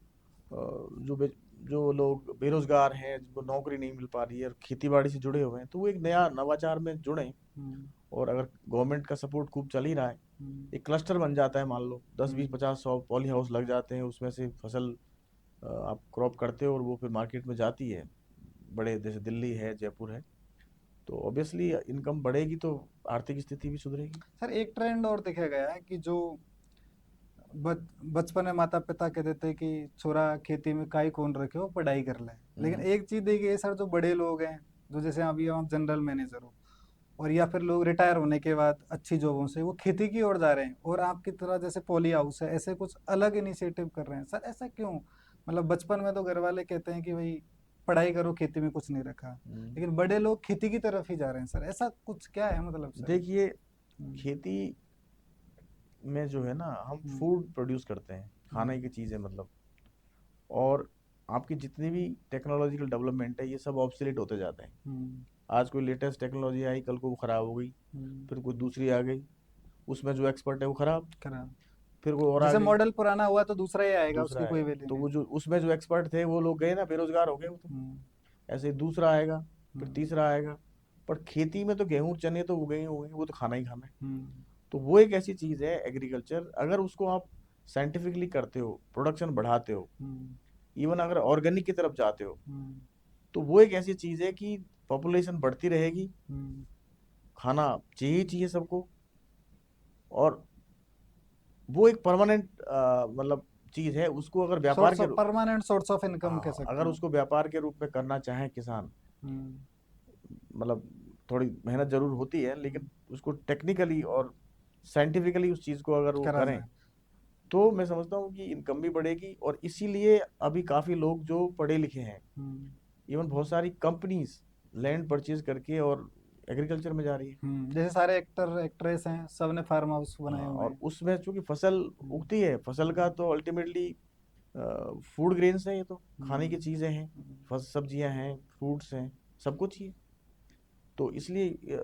लोग बेरोजगार हैं, जिनको नौकरी नहीं मिल पा रही है और खेती बाड़ी से जुड़े हुए हैं, तो वो एक नया नवाचार में जुड़ें। हम्म। और अगर गवर्नमेंट का सपोर्ट खूब चल ही रहा है, हम्म। एक क्लस्टर बन जाता है, मान लो 10, 20, 50, 100 पॉली हाउस लग जाते हैं, उसमें से फसल आप क्रॉप करते हो और वो फिर मार्केट में जाती है, बड़े जैसे दिल्ली है, जयपुर है, तो ऑब्वियसली इनकम बढ़ेगी, तो आर्थिक स्थिति भी सुधरेगी। सर एक ट्रेंड और देखा गया है कि जो बचपन में माता पिता कहते थे कि छोरा खेती में काई कौन रखे हो, पढ़ाई कर ले। लेकिन हम्म। एक चीज देखिए है सर, जो बड़े लोग हैं, जो जैसे अभी आप जनरल मैनेजर हो, और या फिर लोग रिटायर होने के बाद अच्छी जॉबों से वो खेती की ओर जा रहे हैं, और आपकी तरह जैसे पॉली हाउस है, ऐसे कुछ अलग इनिशिएटिव कर रहे हैं सर, ऐसा क्यों? मतलब बचपन में तो घर वाले कहते हैं कि भाई पढ़ाई करो, खेती में कुछ नहीं रखा, हम्म। लेकिन बड़े लोग खेती की तरफ ही जा रहे हैं सर, ऐसा कुछ क्या है मतलब सर? देखिए, हम्म। खेती में जो है ना, हम हम्म। फूड प्रोड्यूस करते हैं, हम्म। खाने की चीज़ है मतलब। और आपकी जितनी भी टेक्नोलॉजिकल डेवलपमेंट है, ये सब ऑब्सोलीट होते जाते हैं। हम्म। आज कोई लेटेस्ट टेक्नोलॉजी आई, कल को वो ख़राब हो गई, हम्म। फिर कोई दूसरी आ गई, उसमें जो एक्सपर्ट है वो ख़राब, करा। फिर कोई और आ जैसे गई, मॉडल पुराना हुआ तो दूसरा ही आएगा, दूसरा उसकी कोई आएगा। वैल्यू तो नहीं। वो जो उसमें जो एक्सपर्ट थे वो लोग गए ना, बेरोजगार हो गए वो तो। हम्म। ऐसे ही दूसरा आएगा, फिर हम्म। तीसरा आएगा। पर खेती में तो गेहूँ चने तो उगे ही उगे, वो तो खाना ही खाना है। हम्म। तो वो एक ऐसी चीज़ है एग्रीकल्चर, अगर उसको आप साइंटिफिकली करते हो, प्रोडक्शन बढ़ाते हो, हम्म। इवन अगर ऑर्गेनिक की तरफ जाते हो, हम्म। तो वो एक ऐसी चीज़ है कि पॉपुलेशन बढ़ती रहेगी, हम्म। खाना चाहिए ही चाहिए सबको। और वो एक परमानेंट मतलब चीज़ है, उसको अगर व्यापार सोर्स के of permanent source of income कह हाँ, सकते अगर हैं। उसको व्यापार के रूप में करना चाहे किसान, हम्म। मतलब थोड़ी मेहनत जरूर होती है, हम्म। लेकिन उसको टेक्निकली और साइंटिफिकली उस चीज़ को अगर वो करा करें, जाए। तो मैं समझता हूँ कि इनकम भी बढ़ेगी, और इसीलिए अभी काफ़ी लोग जो पढ़े लिखे हैं, हम्म, इवन बहुत सारी कंपनीज लैंड परचेज करके और एग्रीकल्चर में जा रही है। जैसे सारे एक्टर एक्ट्रेस हैं, सब ने फार्म हाउस बनाए हाँ, हुए और हैं। उसमें चूंकि फसल हम्म, उगती है, फसल का तो अल्टीमेटली फूड ग्रेन्स है, ये तो खाने की हम्म, चीज़ें हैं, हम्म। सब्जियां हैं, फ्रूट्स हैं, सब कुछ ही है। तो इसलिए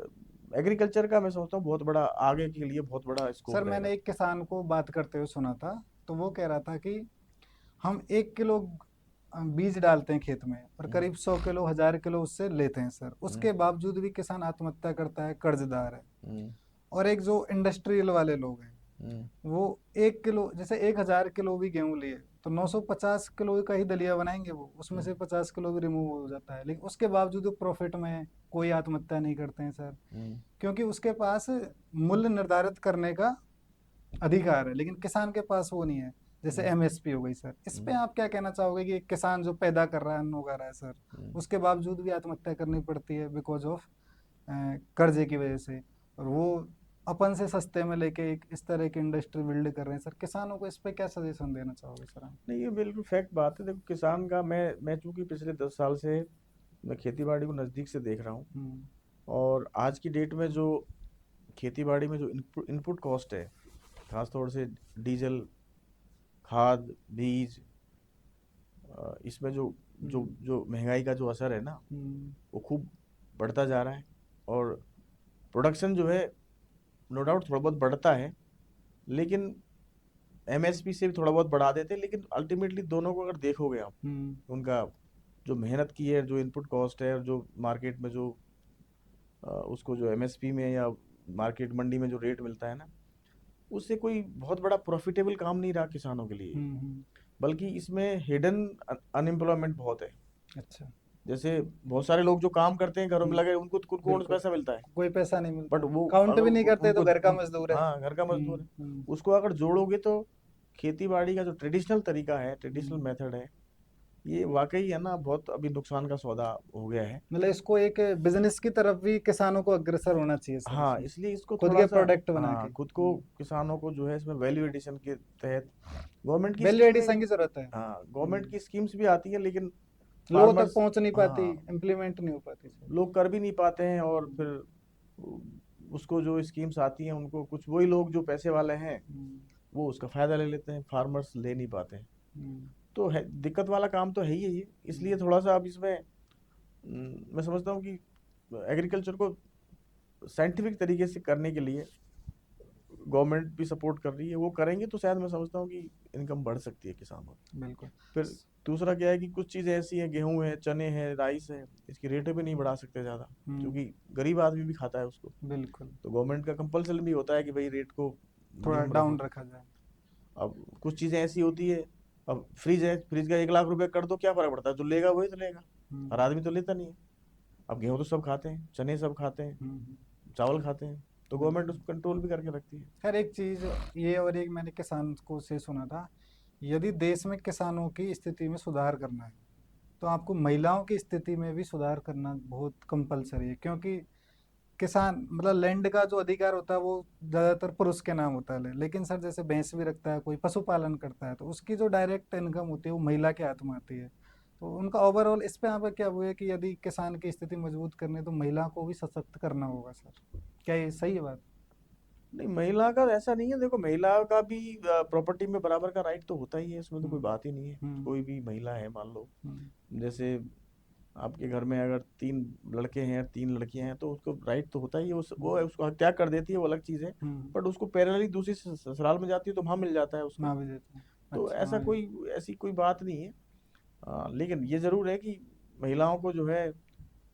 एग्रीकल्चर का मैं समझता हूँ बहुत बड़ा, आगे के लिए बहुत बड़ा सर स्कोप मैंने रहेगा। एक किसान को बात करते हुए सुना था, तो वो कह रहा था कि हम 1 किलो बीज डालते हैं खेत में और हम्म, करीब 100 किलो 1000 किलो उससे लेते हैं सर, हम्म, उसके बावजूद भी किसान आत्महत्या करता है, कर्जदार है। हम्म, और एक जो इंडस्ट्रियल वाले लोग हैं, हम्म, वो 1 किलो जैसे 1000 किलो भी गेहूं लिए तो 950 किलो का ही दलिया बनाएंगे, वो उसमें हम्म, से 50 किलो भी रिमूव हो जाता है, लेकिन उसके बावजूद वो प्रॉफिट में है, कोई आत्महत्या नहीं करते हैं सर। हम्म, क्योंकि उसके पास मूल्य निर्धारित करने का अधिकार है, लेकिन किसान के पास वो नहीं है। जैसे हम्म, एमएसपी हो गई सर, इस पे हम्म, आप क्या कहना चाहोगे कि एक किसान जो पैदा कर रहा है, अन्न उगा रहा है सर, हम्म। उसके बावजूद भी आत्महत्या करनी पड़ती है बिकॉज ऑफ कर्जे की वजह से, और वो अपन से सस्ते में लेके एक इस तरह की इंडस्ट्री बिल्ड कर रहे हैं सर। किसानों को इस पे क्या सजेशन देना चाहोगे सर आप? नहीं, ये बिल्कुल फैक्ट बात है। देखो, किसान का मैं चूंकि पिछले 10 साल से मैं खेती बाड़ी को नज़दीक से देख रहा हूँ, हम्म, और आज की डेट में जो खेती बाड़ी में जो इनपुट कॉस्ट है, खासतौर से डीजल, खाद, बीज, इसमें जो जो हम्म, जो महंगाई का जो असर है ना, हम्म, वो खूब बढ़ता जा रहा है। और प्रोडक्शन जो है, नो डाउट थोड़ा बहुत बढ़ता है, लेकिन एमएसपी से भी थोड़ा बहुत बढ़ा देते हैं, लेकिन अल्टीमेटली दोनों को अगर देखोगे आप, हम्म, उनका जो मेहनत की है, जो इनपुट कॉस्ट है, और जो मार्केट में जो उसको जो एमएसपी में या मार्केट मंडी में जो रेट मिलता है ना, उससे कोई बहुत बड़ा प्रॉफिटेबल काम नहीं रहा किसानों के लिए। हम्म। बल्कि इसमें हिडन अनएम्प्लॉयमेंट बहुत है। अच्छा। जैसे बहुत सारे लोग जो काम करते हैं घरों में हम्म, लगे, उनको कौन सा बिल्कुल। पैसा मिलता है, कोई पैसा नहीं बट मिलता, वो काउंट अगर भी नहीं करते तो उनको घर का मजदूर है। हाँ, घर का मजदूर है। हम्म। उसको अगर जोड़ोगे तो खेती बाड़ी का जो ट्रेडिशनल तरीका है, ट्रेडिशनल हम्म। मेथड है, ये वाकई है ना, बहुत अभी नुकसान का सौदा हो गया है। मतलब इसको एक बिजनेस की तरफ भी किसानों को अग्रसर होना चाहिए सर हाँ, इसमें, इसलिए इसको खुद थोड़ा के सा, प्रोडक्ट बना के। हाँ, खुद को, किसानों को जो है इसमें वैल्यू एडिशन के तहत गवर्नमेंट की वैल्यू स्कीमें, एडिशन की जरूरत है। हाँ, गवर्नमेंट की स्कीम्स भी आती है, लेकिन लोगों तक फार्मर्स, पहुंच नहीं पाती, हाँ, इम्प्लीमेंट नहीं हो पाती सर। लोग कर भी नहीं पाते हैं, और हम्म, फिर उसको जो स्कीम्स आती हैं, उनको कुछ वही लोग जो पैसे वाले हैं, हम्म, वो उसका फायदा ले लेते हैं, फार्मर्स ले नहीं पाते हैं। हम्म, तो है, दिक्कत वाला काम तो है ही है ये। इसलिए हम्म, थोड़ा सा अब इसमें मैं समझता हूँ कि एग्रीकल्चर को साइंटिफिक तरीके से करने के लिए गवर्नमेंट भी सपोर्ट कर रही है, वो करेंगे तो शायद मैं समझता हूँ कि इनकम बढ़ सकती है किसानों की। बिल्कुल। फिर दूसरा क्या है कि कुछ चीज़ें ऐसी हैं, गेहूं है, चने हैं, राइस है, इसकी रेटें भी नहीं बढ़ा सकते ज़्यादा, हम्म, क्योंकि गरीब आदमी भी खाता है उसको। बिल्कुल। तो गवर्नमेंट का कंपल्सन भी होता है कि भाई रेट को थोड़ा मिनिमम डाउन रखो। रखा जाए। अब कुछ चीज़ें ऐसी होती है, अब फ्रिज है, फ्रिज का 1 लाख रुपए कर दो, क्या फर्क पड़ता है, जो लेगा वही तो लेगा, हर हम्म, आदमी तो लेता नहीं है। अब गेहूं तो सब खाते हैं, चने सब खाते हैं, हम्म, चावल खाते हैं, तो गवर्नमेंट बिल्कुल। उसको कंट्रोल भी करके रखती है। खैर एक चीज ये, और एक मैंने किसान को से सुना था, यदि देश में किसानों की स्थिति में सुधार करना है तो आपको महिलाओं की स्थिति में भी सुधार करना बहुत कंपलसरी है, क्योंकि किसान मतलब लैंड का जो अधिकार होता है वो ज्यादातर पुरुष के नाम होता है, लेकिन सर जैसे भैंस भी रखता है कोई, पशुपालन करता है, तो उसकी जो डायरेक्ट इनकम होती है वो महिला के हाथ में आती है। तो उनका ओवरऑल इस पे आपका क्या वो है कि यदि किसान की स्थिति मजबूत करनी है तो महिला को भी सशक्त करना होगा सर, क्या ये सही है बात? नहीं, महिला का ऐसा नहीं है। देखो, महिला का भी प्रॉपर्टी में बराबर का राइट तो होता ही है, इसमें तो कोई हम्म, बात ही नहीं है। हम्म, कोई भी महिला है, मान लो, हम्म, जैसे आपके घर में अगर 3 लड़के हैं, 3 लड़कियां हैं, तो उसको राइट तो होता ही है, वो हम्म, उसको त्याग कर देती है, वो अलग चीज़ है। हम्म। बट उसको पैरेलली दूसरी ससुराल में जाती है, तो वहाँ मिल जाता है उसको। माँ भी देते हैं। तो अच्छा, ऐसा हाँ जी। कोई, ऐसी कोई बात नहीं है। लेकिन ये ज़रूर है कि महिलाओं को जो है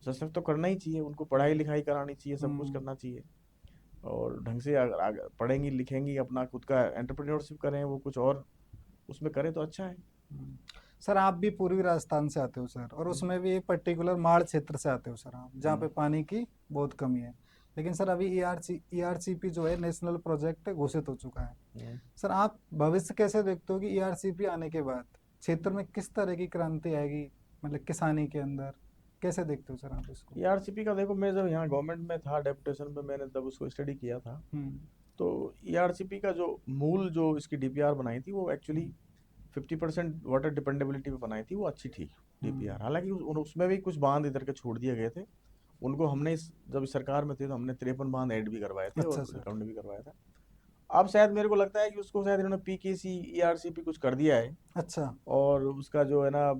सशक्त तो करना ही चाहिए, उनको पढ़ाई लिखाई करानी चाहिए, सब कुछ हम्म, करना चाहिए। और ढंग से अगर पढ़ेंगी लिखेंगी, अपना खुद का एंटरप्रेन्योरशिप करें, वो कुछ और उसमें करें तो अच्छा है। हम्म। सर आप भी पूर्वी राजस्थान से आते हो सर, और हम्म, उसमें भी एक पर्टिकुलर माड़ क्षेत्र से आते हो सर आप, जहाँ पे हम्म, पानी की बहुत कमी है। लेकिन सर अभी ईआरसीपी जो है नेशनल प्रोजेक्ट घोषित हो चुका है। हम्म। सर आप भविष्य कैसे देखते हो कि ईआरसीपी आने के बाद क्षेत्र में किस तरह की क्रांति आएगी, मतलब किसानी के अंदर, कैसे देखते हो सर आप इसको? ईआरसीपी का देखो, मैं जब यहाँ गवर्नमेंट में था डेपुटेशन में, मैंने तब उसको स्टडी किया था। हम्म, तो ईआरसीपी का जो मूल जो इसकी डीपीआर बनाई थी वो एक्चुअली 50% वाटर डिपेंडेबिलिटी पे बनाई थी, वो अच्छी थी डीपीआर। हालांकि उसमें भी कुछ बांध इधर के छोड़ दिए गए थे। उनको हमने जब इस सरकार में थे तो हमने 53 बांध ऐड भी करवाए थे अच्छा और सर। रिकमेंड भी करवाया था। अब शायद मेरे को लगता है कि उसको शायद इन्होंने पीकेसी ईआरसीपी कुछ कर दिया है, अच्छा। और उसका जो है ना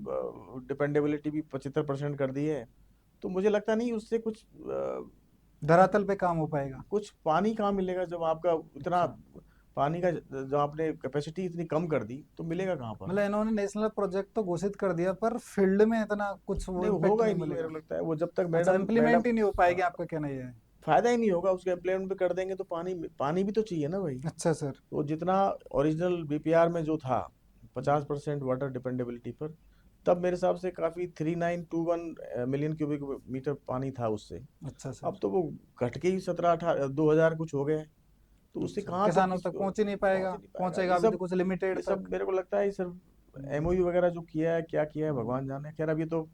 डिपेंडेबिलिटी भी 75% कर दी है। तो मुझे लगता नहीं उससे कुछ धरातल पे काम हो पाएगा। कुछ पानी कहाँ मिलेगा जब आपका इतना अच्छा, पानी का जब आपने कैपेसिटी इतनी कम कर दी तो मिलेगा कहाँ पर। मतलब इन्होंने नेशनल प्रोजेक्ट तो घोषित कर दिया पर फील्ड में इतना कुछ वो नहीं, वो इम्पेक्ट होगा ही नहीं नहीं, मेरे मिलेगा। को लगता है वो जब तक अच्छा, मैडम मैडम इम्प्लीमेंट ही नहीं हो पाएगी, आपका कहना ये है। फायदा ही नहीं होगा उसके इम्प्लीमेंट भी कर देंगे तो पानी पानी भी तो चाहिए ना भाई। अच्छा सर। तो जितना ओरिजिनल बीपीआर में जो था 50% वाटर डिपेंडेबिलिटी पर, तब मेरे हिसाब से काफ़ी 3921 मिलियन क्यूबिक मीटर पानी था उससे। अच्छा अब सर। तो वो घट के ही 17-18 2000 कुछ हो गए। तो उससे अच्छा, कहाँ तक किसानों तक किसको पहुंच ही नहीं पहुंच पाएगा, ही नहीं पाएगा। पहुंचेगा ये अभी तो सब कुछ लिमिटेड ये सब तक। मेरे को लगता है ये सिर्फ हम्म, एमओयू वगैरह जो किया है, क्या किया है, हम्म। भगवान जाने। खैर अब ये तो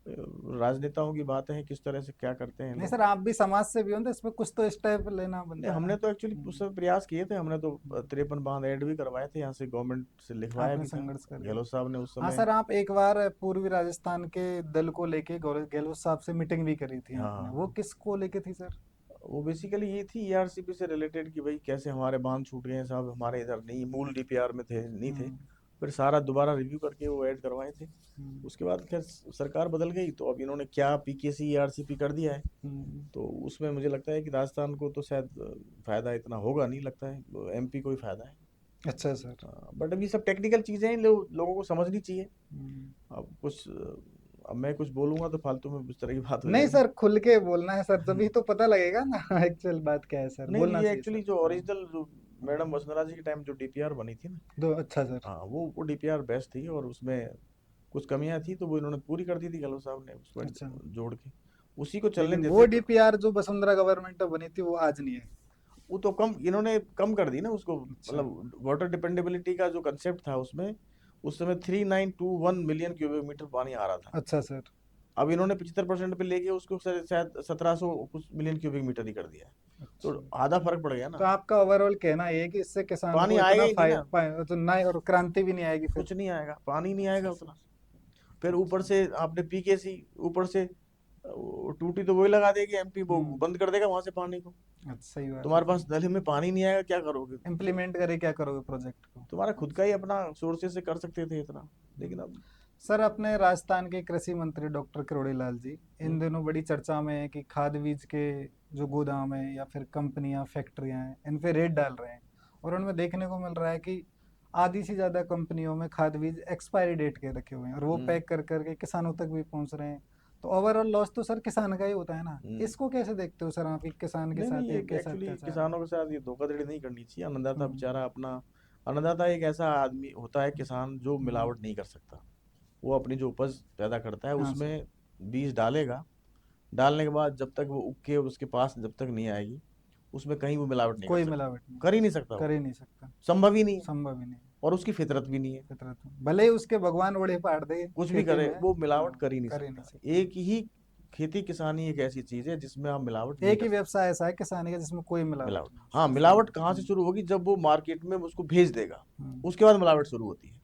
राजनेताओं की बातें हैं, किस तरह से क्या करते हैं नहीं लोग। सर, आप भी समाज से भी हो तो इसमें कुछ तो स्टेप लेना नहीं, बनता है ना। हमने तो एक्चुअली उस समय प्रयास किए थे, हमने तो 53 बांध ऐड भी करवाए थे, यहाँ से गवर्नमेंट से लिखवाया आपने भी था। संघर्ष कर दिया। गहलोत साहब ने उस हाँ समय। सर, आप एक बार पूर्वी राजस्थान के दल को लेके गहलोत साहब से मीटिंग भी करी थी आपने, वो हाँ, किस को लेके थी सर? वो बेसिकली ये थी ईआरसीपी से रिलेटेड कि भाई कैसे हमारे बांध छूट गए हैं साहब, हमारे इधर नहीं, मूल डीपीआर में थे नहीं थे। हम्म, फिर सारा दोबारा रिव्यू करके वो ऐड करवाए थे। हम्म, उसके बाद खैर सरकार बदल गई तो अब इन्होंने क्या पीकेसी ईआरसीपी कर दिया है। हम्म। तो उसमें मुझे लगता है कि राजस्थान को तो शायद फायदा इतना होगा नहीं, लगता है एमपी को ही फायदा है। अच्छा सर। बट अभी सब टेक्निकल चीजें हैं, लोगों को समझनी चाहिए। हम्म। अब कुछ अब मैं कुछ बोलूंगा तो फालतू में उस तरह की बात हो नहीं जाएगी। सर, खुल के बोलना है सर, तभी तो पता लगेगा ना एक्चुअल बात क्या है सर, नहीं, बोलना ये चाहिए सर। एक्चुअली जो हाँ। ओरिजिनल जो मैडम वसुंधरा जी के टाइम जो डीपीआर बनी थी ना, दो, अच्छा सर। हाँ वो डीपीआर बेस्ट थी, और उसमें कुछ कमियां थी तो वो इन्होंने पूरी कर दी थी गहलोत साहब ने उसको अच्छा, जोड़ के, उसी को चलने लेकिन वो देते तो। डीपीआर जो वसुंधरा गवर्नमेंट में बनी थी वो आज नहीं है। वो तो कम इन्होंने कम कर दी ना उसको, अच्छा। मतलब वाटर डिपेंडेबिलिटी का जो कंसेप्ट था उसमें उस समय 3921 मिलियन क्यूबिक मीटर पानी आ रहा था। अच्छा सर। अब इन्होंने 75% पे लेके उसको शायद 1700 कुछ मिलियन क्यूबिक मीटर ही कर दिया है। तो अच्छा, आधा फर्क पड़ गया तो ना। आपका ओवरऑल कहना ये है कि इससे किसानों पानी को आएगा इतना ही नहीं ना, तो ना, और क्रांति भी नहीं आएगी फिर। कुछ नहीं आएगा, पानी नहीं आएगा अच्छा सर। उतना। फिर ऊपर अच्छा। से आपने पीकेसी, ऊपर से टूटी तो वही लगा देगी एमपी, वो हम्म। बंद कर देगा वहां से पानी को। अच्छा, सही बात है तुम्हारे सर। पास नली में पानी नहीं आएगा, क्या करोगे तो। इम्प्लीमेंट करे क्या करोगे प्रोजेक्ट को? तुम्हारा खुद का ही अपना सोर्सेज से कर सकते थे इतना, लेकिन अब। सर, अपने राजस्थान के कृषि मंत्री डॉक्टर किरोड़ी लाल जी इन हम्म, दिनों बड़ी चर्चा में है कि खाद बीज के जो गोदाम है या फिर कंपनियां फैक्ट्रियां हैं इन पे रेट डाल रहे हैं, और उनमें देखने को मिल रहा है कि आधी से ज़्यादा कंपनियों में खाद बीज एक्सपायरी डेट के रखे हुए हैं और वो हम्म, पैक कर करके किसानों तक भी पहुंच रहे हैं। तो ओवरऑल लॉस तो सर किसान का ही होता है ना। हम्म। इसको कैसे देखते हो सर आप कि किसान के नहीं नहीं, साथ ये एक कैसा एक्चुअली अत्याचार है? किसानों के साथ ये धोखाधड़ी नहीं करनी चाहिए। अन्नदाता हम्म, बेचारा अपना, अन्नदाता एक ऐसा आदमी होता है किसान जो हम्म। मिलावट नहीं कर सकता। वो अपनी जो उपज पैदा करता है हाँ सर। उसमें बीज डालेगा, डालने के बाद जब तक वो उग के उसके पास जब तक नहीं आएगी उसमें कहीं वो मिलावट नहीं कर कोई सकता। मिलावट नहीं, कर ही नहीं सकता कर वो, ही नहीं सकता। संभव ही नहीं है, संभव ही नहीं। और उसकी फितरत भी नहीं है। फितरत में भले ही उसके भगवान बड़े पाड़ दे कुछ भी खेती करे में। वो मिलावट हाँ, कर ही नहीं कर ही नहीं सकता। सकता। एक ही खेती किसानी एक ऐसी चीज है जिसमें आप मिलावट नहीं एक कर ही सकते। व्यवसाय ऐसा है किसानी का जिसमें कोई मिलावट मिलावट, नहीं, हाँ सर सही मिलावट बात। कहाँ से शुरू होगी, जब वो मार्केट में उसको भेज देगा, हम्म। उसके बाद मिलावट शुरू होती है।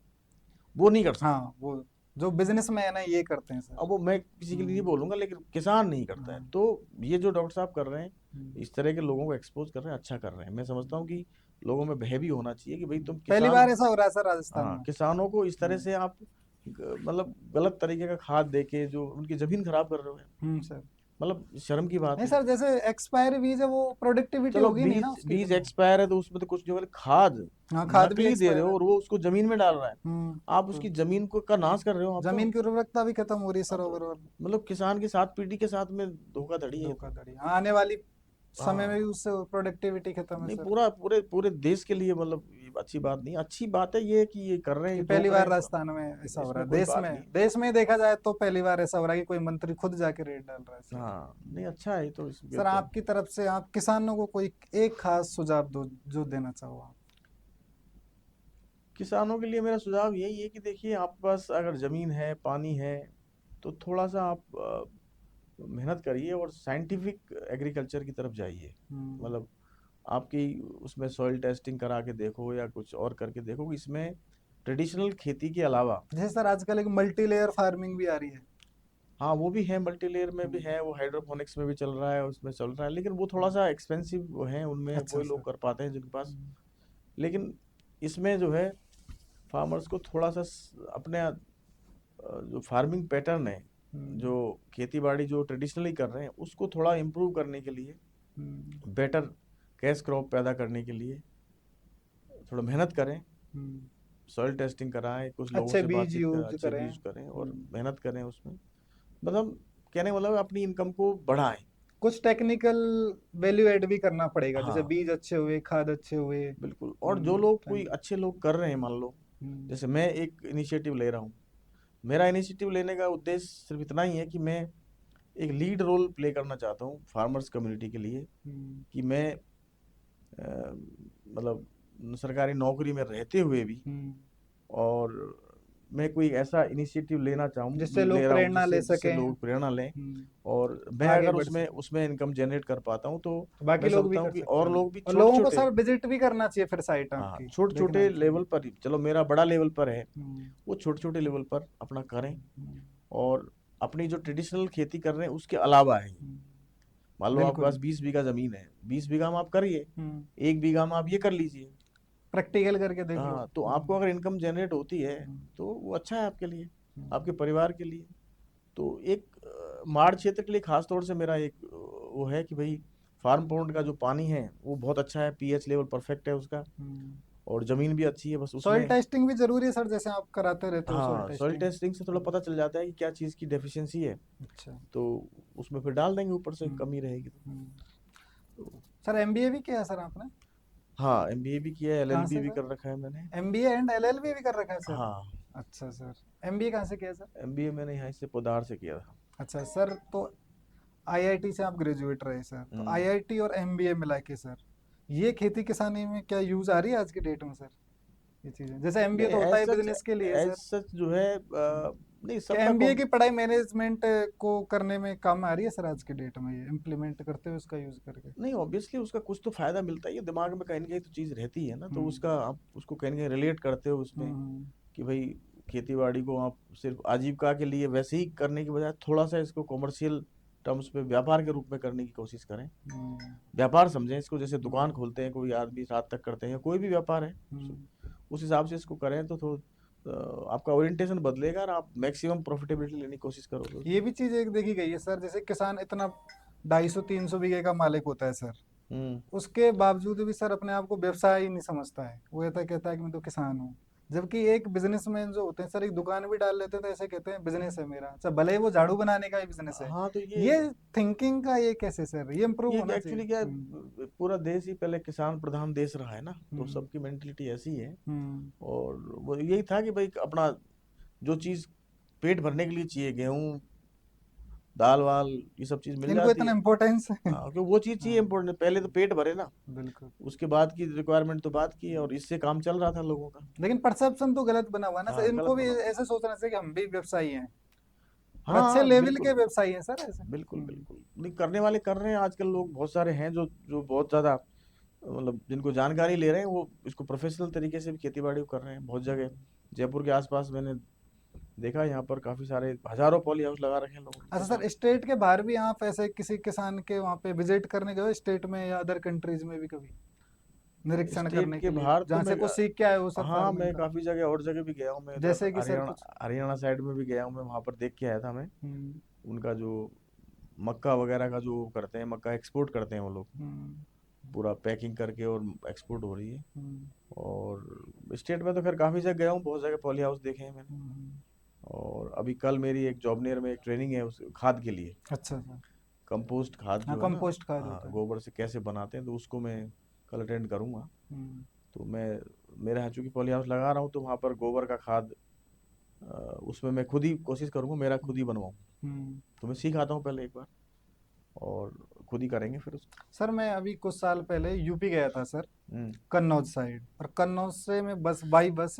वो नहीं कर सकता। हाँ, वो जो बिजनेसमैन है ये करते हैं सर। अब वो मैं किसी के लिए नहीं हम्म, बोलूंगा, लेकिन किसान नहीं करता है। हाँ, तो ये जो डॉक्टर साहब कर रहे हैं, हम्म, इस तरह के लोगों को एक्सपोज कर रहे हैं, अच्छा कर रहे हैं। मैं समझता हूँ कि लोगों में भय भी होना चाहिए कि भाई तुम पहली किसान। बार ऐसा हो रहा है सर राजस्थान हाँ, में। किसानों को इस तरह हम्म, से आप मतलब गलत तरीके का खाद देके जो उनकी जमीन खराब कर रहे हो यार। सर। मतलब शर्म की बात नहीं है। सर, जैसे एक्सपायरी बीज है वो प्रोडक्टिविटी चलो होगी नहीं ना बीज उसकी बीज इतनी। एक्सपायर है तो उसमें तो कुछ नहीं होगा, खाद हाँ, खाद भी नकली दे रहे एक्सपायर हो है। और वो उसको जमीन में डाल रहा है। आप तो उसकी जमीन को का नाश कर रहे हो आप तो। जमीन की उर्वरकता भी खत्म हो रही है हाँ, सर तो ओवरऑल। मतलब किसान की 7 पीढ़ी के साथ में धोखाधड़ी है ये तो। धोखाधड़ी, हाँ, आने वाली समय में हाँ, भी उससे प्रोडक्टिविटी खत्म है नहीं सर। पूरा पूरे पूरे देश के लिए मतलब ये अच्छी बात नहीं। अच्छी बात है ये कि ये कर रहे कि हैं, जो पहली बार करें राजस्थान में ऐसा हो रहा इसमें है, कोई बात नहीं। देश में देखा जाए तो पहली बार ऐसा हो रहा है कि कोई मंत्री खुद जाके रेट डाल रहा है सर। हाँ, नहीं अच्छा है तो इसमें सर, तो। आपकी तरफ से आप किसानों को कोई एक खास सुझाव दो जो देना चाहो आप। किसानों के लिए मेरा सुझाव यही है कि देखिए आपके पास अगर जमीन है, पानी है, तो थोड़ा सा आप मेहनत करिए और साइंटिफिक एग्रीकल्चर की तरफ जाइए। हम्म, मतलब आपकी उसमें सॉइल टेस्टिंग करा के देखो या कुछ और करके देखो कि इसमें ट्रेडिशनल खेती के अलावा, जैसे सर आजकल एक मल्टी लेयर फार्मिंग भी आ रही है। हाँ वो भी है, मल्टी लेयर में भी हम्म, है, वो हाइड्रोपोनिक्स में भी चल रहा है, उसमें चल रहा है, लेकिन वो थोड़ा सा एक्सपेंसिव है, उनमें अच्छा वही लोग सर। कर पाते हैं जिनके पास। हम्म, लेकिन इसमें जो है फार्मर्स को थोड़ा सा अपने जो फार्मिंग पैटर्न है, हम्म, जो खेती बाड़ी जो ट्रेडिशनली कर रहे हैं उसको थोड़ा इम्प्रूव करने के लिए, हम्म, बेटर कैश क्रॉप पैदा करने के लिए थोड़ा मेहनत करें, हम्म। सॉइल टेस्टिंग कराएं, कुछ लोगों अच्छे से बीज बातचीत करें, यूज अच्छे करें। बीज करें और मेहनत करें उसमें, मतलब कहने का मतलब अपनी इनकम को बढ़ाएं। कुछ टेक्निकल वैल्यू ऐड भी करना पड़ेगा, जैसे हाँ बीज अच्छे हुए, खाद अच्छे हुए। बिल्कुल, और जो लोग कोई टाइम। अच्छे लोग कर रहे हैं, मान लो हम्म, जैसे मैं एक इनिशिएटिव ले रहा हूँ, मेरा इनिशिएटिव लेने का उद्देश्य सिर्फ इतना ही है कि मैं एक लीड रोल प्ले करना चाहता हूँ फार्मर्स कम्युनिटी के लिए, हम्म, कि मैं मतलब सरकारी नौकरी में रहते हुए भी, हम्म। और मैं कोई ऐसा इनिशिएटिव लेना चाहूँ, जिससे लोग ले रहा हूँ प्रेरणा ले जिससे जिससे सकें। लोग प्रेरणा लें, हम्म, और मैं आगे अगर बढ़ उसमें सकें। उसमें इनकम जनरेट कर पाता हूँ तो तो बाकी मैं लोग भी समझता हूँ कर कि सकते और हैं। लोग भी और छोटे लोगों को छोटे, सर विजिट भी करना चाहिए फिर साइट हाँ आपकी, छोटे देखना छोटे चाहिए। लेवल पर ही, चलो मेरा बड़ा लेवल पर है, हम्म, वो छोटे छोटे लेवल पर अपना करें, हम्म, और अपनी जो ट्रेडिशनल खेती कर रहे हैं उसके अलावा है, हम्म। मान लो आपके बिल्कुल। पास 20 बीघा जमीन है, 20 बीघा में आप करिए, हम्म। 1 बीघा में आप ये कर लीजिए। प्रैक्टिकल करके देख लो। हाँ तो आपको अगर इनकम जनरेट होती है हम्म, तो वो अच्छा है आपके लिए, आपके हम्म, परिवार के लिए। तो एक माड़ क्षेत्र के लिए खास तौर से मेरा एक वो है कि भाई फार्म पॉन्ड का जो पानी है वो बहुत अच्छा है, पीएच लेवल परफेक्ट है उसका, हम्म। और ज़मीन भी अच्छी है, बस सॉइल उसमें, टेस्टिंग भी जरूरी है सर, जैसे आप कराते रहते हो सॉइल हाँ सॉइल टेस्टिंग। टेस्टिंग से थोड़ा पता चल जाता है कि क्या चीज़ की डेफिशिएंसी है, अच्छा। तो उसमें फिर डाल देंगे ऊपर से, हम्म, कमी रहेगी हम्म। तो। सर एमबीए भी किया है सर आपने? हाँ एमबीए भी किया है, कहाँ एलएलबी से भी सर? कर रखा है मैंने। एमबीए एंड एलएलबी भी कर रखा है सर? हाँ अच्छा सर। एमबीए कहाँ से किया सर? एमबीए मैंने यहाँ से पोदार से किया था। अच्छा सर, तो आईआईटी से आप ग्रेजुएट रहे सर, तो हम्म। आईआईटी और एमबीए मिला के सर, ये खेती किसानी में क्या यूज आ रही है आज की डेट में सर? ये चीजें जैसे एमबीए नहीं तो होता एज है सच, बिजनेस के लिए एज सर। सच जो है हम्म। नहीं क्या सबका एमबीए कॉम, की पढ़ाई मैनेजमेंट को करने में काम आ रही है सर आज की डेट में, ये इम्प्लीमेंट करते हुए उसका यूज करके? नहीं ऑब्वियसली उसका कुछ तो फायदा मिलता ही है, दिमाग में कहीं ना कहीं तो चीज़ रहती है ना, तो हम्म, उसका आप उसको कहीं ना कहीं रिलेट करते हो उसमें, हम्म, कि भाई खेती बाड़ी को आप सिर्फ आजीविका के लिए वैसे ही करने की बजाय थोड़ा सा इसको कॉमर्शियल टर्म्स पे व्यापार के रूप में करने की कोशिश करें, हम्म, व्यापार समझें इसको, जैसे हम्म, दुकान खोलते हैं कोई आदमी रात तक करते हैं या कोई भी व्यापार है, हम्म। उस हिसाब से इसको करें तो आपका ओरिएंटेशन बदलेगा और आप मैक्सिमम प्रॉफिटेबिलिटी लेने की कोशिश करोगे ये उसमें। भी चीज एक देखी गई है सर, जैसे किसान इतना 250-300 बीघे का मालिक होता है सर, हम्म। उसके बावजूद भी सर अपने आप को व्यवसाय ही नहीं समझता है, वो ऐसा कहता है कि मैं तो किसान हूँ। जबकि एक बिजनेसमैन जो होते हैं सर, एक दुकान भी डाल लेते हैं तो ऐसे कहते हैं बिजनेस है मेरा, अच्छा भले ही वो झाड़ू बनाने का ही बिजनेस है। हाँ तो ये थिंकिंग का ये कैसे सर, ये इम्प्रूव ये होना चाहिए। एक्चुअली क्या है, हम्म, पूरा देश ही पहले किसान प्रधान देश रहा है ना, तो हम्म, सबकी मेंटलिटी ऐसी है, हम्म, और वो यही था कि भाई अपना जो चीज़ पेट भरने के लिए चाहिए, गेहूँ दाल वाल ये सब चीज़ मिल इनको जाती इतना है। इम्पोर्टेंस है। हाँ क्योंकि वो चीज़ चाहिए हाँ, इम्पोर्टेंट, पहले तो पेट भरे ना, बिल्कुल। उसके बाद की रिक्वायरमेंट तो बात की, और इससे काम चल रहा था लोगों का। लेकिन परसेप्शन तो गलत बना हुआ है ना सर, हाँ गलत इनको भी बना हुआ ऐसे सोचना चाहिए कि हम भी व्यवसायी हैं, और अच्छे हाँ लेवल के बिल्कुल, व्यवसायी हैं सर ऐसे। बिल्कुल बिल्कुल नहीं करने वाले कर रहे हैं, आजकल लोग बहुत सारे हैं जो जो बहुत ज़्यादा, मतलब जिनको जानकारी ले रहे हैं वो इसको प्रोफेशनल तरीके से भी खेती बाड़ी को कर रहे हैं बहुत जगह। जयपुर के आसपास मैंने देखा, यहाँ पर काफ़ी सारे हजारों पॉली हाउस लगा रखे हैं लोगों ने, अच्छा किसान। सर, स्टेट के बाहर भी आप ऐसे किसी किसान के वहाँ पे विजिट करने गए हो, स्टेट में या अदर कंट्रीज में भी कभी निरीक्षण स्टेट करने के के लिए, बाहर तो जहाँ मैं, से कुछ सीख के आए हो सर हाँ फार्मिंग मैं का? काफ़ी जगह और जगह भी गया हूँ, मैं इधर जैसे कि सर हरियाणा, कुछ। हरियाणा साइड में भी गया हूँ, मैं वहाँ पर देख के आया था मैं, हम्म, उनका जो मक्का वगैरह का जो करते हैं, मक्का एक्सपोर्ट करते हैं वो लोग, हम्म, पूरा पैकिंग करके और एक्सपोर्ट हो रही है। हम्म, और स्टेट में तो खैर काफ़ी जगह गया हूँ, बहुत जगह पॉली हाउस देखे हैं मैंने। हम्म। और अभी कल मेरी एक जॉबनियर में एक ट्रेनिंग है उस खाद के लिए, अच्छा सर। कंपोस्ट खाद हाँ, जो है ना, कंपोस्ट खाद हाँ होता है। गोबर से कैसे बनाते हैं, तो उसको मैं कल अटेंड करूँगा। हम्म, तो मैं, मेरे यहाँ चूँकि पॉली हाउस लगा रहा हूँ तो वहाँ पर गोबर का खाद, उसमें मैं खुद ही कोशिश करूँगा मेरा खुद ही बनवाऊँ, हम्म। तो मैं सीख आता हूँ पहले एक बार, और खुद ही करेंगे फिर उसको। सर मैं अभी कुछ साल पहले यूपी गया था सर, हम्म। कन्नौज साइड, और कन्नौज से मैं बस बाई बस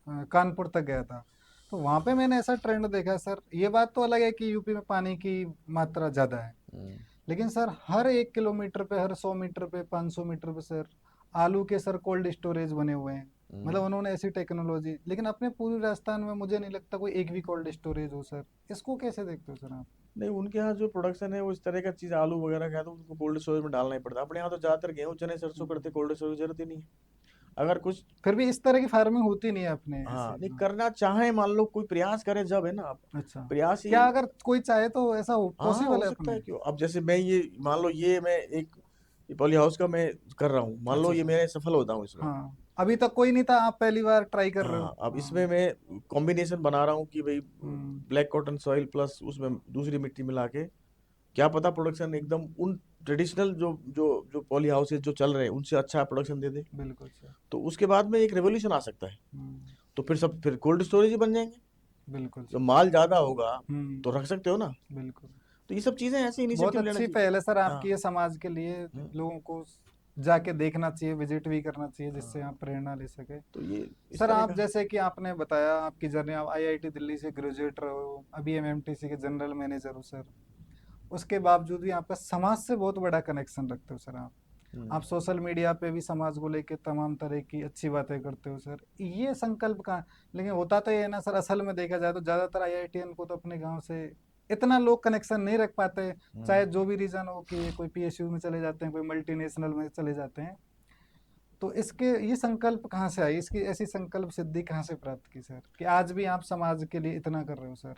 कानपुर तक गया था। तो वहाँ पे मैंने ऐसा ट्रेंड देखा सर, ये बात तो अलग है कि यूपी में पानी की मात्रा ज़्यादा है, हम्म। लेकिन सर हर 1 किलोमीटर पे, हर 100 मीटर पे, 500 मीटर पे सर आलू के सर कोल्ड स्टोरेज बने हुए हैं। मतलब उन्होंने ऐसी टेक्नोलॉजी, लेकिन अपने पूरे राजस्थान में मुझे नहीं लगता कोई एक भी कोल्ड स्टोरेज हो सर। इसको कैसे देखते हो सर आप? नहीं, उनके यहाँ जो प्रोडक्शन है वो इस तरह का चीज़ आलू वगैरह का है तो उनको कोल्ड स्टोरेज में डालना ही पड़ता है। अपने यहाँ तो ज़्यादातर गेहूँ चने सरसों हम्म। करते, कोल्ड स्टोरेज की जरूरत ही नहीं है। अगर कुछ, फिर भी इस तरह की फार्मिंग होती नहीं है अपने ऐसे। हाँ, नहीं हाँ। करना चाहे, मान लो कोई प्रयास करे जब, है ना आप, अच्छा। प्रयास ही। क्या अगर कोई चाहे तो ऐसा हो हाँ हाँ, हो पॉसिबल है सकता अपने? है। क्यों, अब जैसे मैं ये मान लो, ये मैं एक पॉली हाउस का मैं कर रहा हूँ, मान लो अच्छा ये सर। मैं सफल होता हूँ इसमें। हाँ, अभी तक कोई नहीं था, आप पहली बार ट्राई कर रहे हो? हाँ, अब इसमें हाँ। मैं कॉम्बिनेशन बना रहा हूँ कि भाई हम्म। ब्लैक कॉटन सॉइल प्लस उसमें दूसरी मिट्टी मिला के, क्या पता प्रोडक्शन एकदम उन ट्रेडिशनल जो जो जो पॉली हाउसेज जो चल रहे हैं उनसे अच्छा प्रोडक्शन दे दे। बिल्कुल सर। तो उसके बाद में एक रेवोल्यूशन आ सकता है। हम्म। तो फिर कोल्ड स्टोरेज ही बन जाएंगे। बिल्कुल जब सर। माल ज्यादा होगा हम्म। तो रख सकते हो ना। बिल्कुल। तो ये सब चीजें ऐसे बहुत इनिशिएटिव लेना अच्छी चाहिए। पहल है सर हाँ। आपकी, ये समाज के लिए हम्म, लोगों को जाके देखना चाहिए, विजिट भी करना चाहिए, जिससे हाँ, आप प्रेरणा ले सके। तो ये इस सर तरह आप का। जैसे कि आपने बताया आपकी जर्नी, आप आईआईटी दिल्ली से ग्रेजुएट रहे हो, अभी एमएमटीसी के जनरल मैनेजर हो सर। उसके बावजूद भी आपका समाज से बहुत बड़ा कनेक्शन रखते हो सर आप। हम्म। आप सोशल मीडिया पे भी समाज को लेके तमाम तरह की अच्छी बातें करते हो सर। ये संकल्प का, लेकिन होता तो ये है ना सर, असल में देखा जाए तो ज़्यादातर आईआईटीएन को तो अपने गांव से इतना लोग कनेक्शन नहीं रख पाते। हम्म। चाहे जो भी रीज़न हो कि कोई पीएसयू में चले जाते हैं, कोई मल्टीनेशनल में चले जाते हैं। तो इसके ये संकल्प कहाँ से आई, इसकी ऐसी संकल्प सिद्धि कहाँ से प्राप्त की सर, कि आज भी आप समाज के लिए इतना कर रहे हो सर?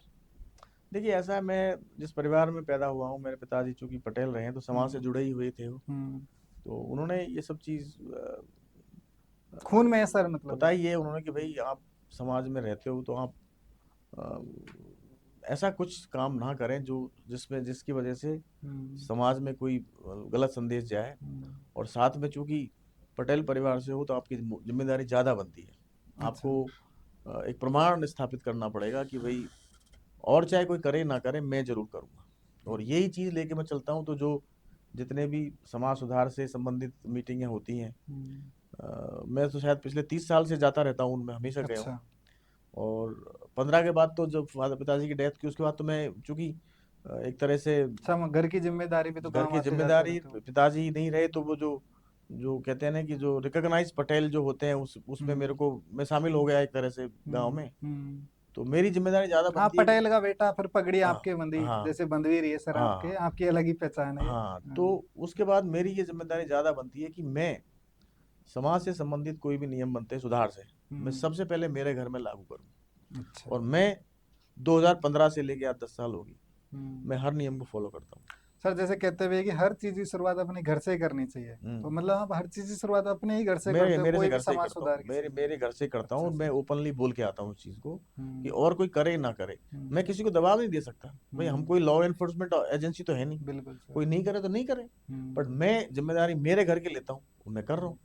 देखिए, ऐसा है, मैं जिस परिवार में पैदा हुआ हूँ, मेरे पिताजी चूंकि पटेल रहे हैं तो समाज से हम्म। जुड़े ही हुए थे वो। हम्म। तो उन्होंने ये सब चीज़ खून में है सर मतलब ये। बताई है उन्होंने कि भाई आप समाज में रहते हो तो आप ऐसा कुछ काम ना करें जो जिसमें जिसकी वजह से हम्म। समाज में कोई गलत संदेश जाए। हम्म। और साथ में चूंकि पटेल परिवार से हो तो आपकी जिम्मेदारी ज़्यादा बनती है। अच्छा। आपको एक प्रमाण स्थापित करना पड़ेगा कि भाई, और चाहे कोई करे ना करे, मैं जरूर करूँगा। और हम्म। यही चीज़ लेके मैं चलता हूँ। तो जो जितने भी समाज सुधार से संबंधित मीटिंगें होती हैं, हम्म। मैं तो शायद पिछले 30 साल से जाता रहता हूँ उनमें, हमेशा गया हूँ। अच्छा। और 15 के बाद तो जब पिताजी की डेथ की उसके बाद तो मैं चूंकि एक तरह से अच्छा, घर की जिम्मेदारी भी तो घर काम की आते जाते जिम्मेदारी, रहते हो। पिताजी नहीं रहे तो वो जो जो कहते हैं ना कि जो रिकॉग्नाइज पटेल जो होते हैं उसमें मेरे हम्म। को, मैं शामिल हो गया एक तरह से गांव हम्म। में। हम्म। तो मेरी जिम्मेदारी ज्यादा आप बनती है कि, पटेल का बेटा, फिर पगड़ी हाँ आपके बंदी, हाँ जैसे बंध भी रही है सर आपके, हाँ आपकी अलग ही पहचान है ये। हाँ, तो हाँ। उसके बाद मेरी ये जिम्मेदारी ज्यादा बनती है कि मैं समाज से संबंधित कोई भी नियम बनते हैं सुधार से, मैं हम्म। सबसे पहले मेरे घर में लागू करूँ। अच्छा। और मैं 2015 से लेके आज 10 साल होगी, हम्म। मैं हर नियम को फॉलो करता हूँ। सर जैसे कहते हुए कि हर चीज की शुरुआत अपने घर से ही करनी चाहिए, तो हम्म। मतलब आप हर चीज की शुरुआत अपने ही घर से मेरे करते हो, मेरे से कोई भी घर से ही समाज करता हूँ, सुधार की मेरे चीज? मेरे घर से ही करता हूँ। अच्छा और मैं सर। ओपनली बोल के आता हूँ इस चीज़ को कि हम्म। और कोई करे ना करे, मैं हम्म। किसी को दबाव नहीं दे सकता। भाई, हम हम्म। कोई लॉ एनफोर्समेंट एजेंसी तो है नहीं, बिल्कुल सर। कोई नहीं करे तो नहीं करे। हम्म। बट मैं जिम्मेदारी मेरे घर की लेता हूँ, वो मैं कर रहा हूँ।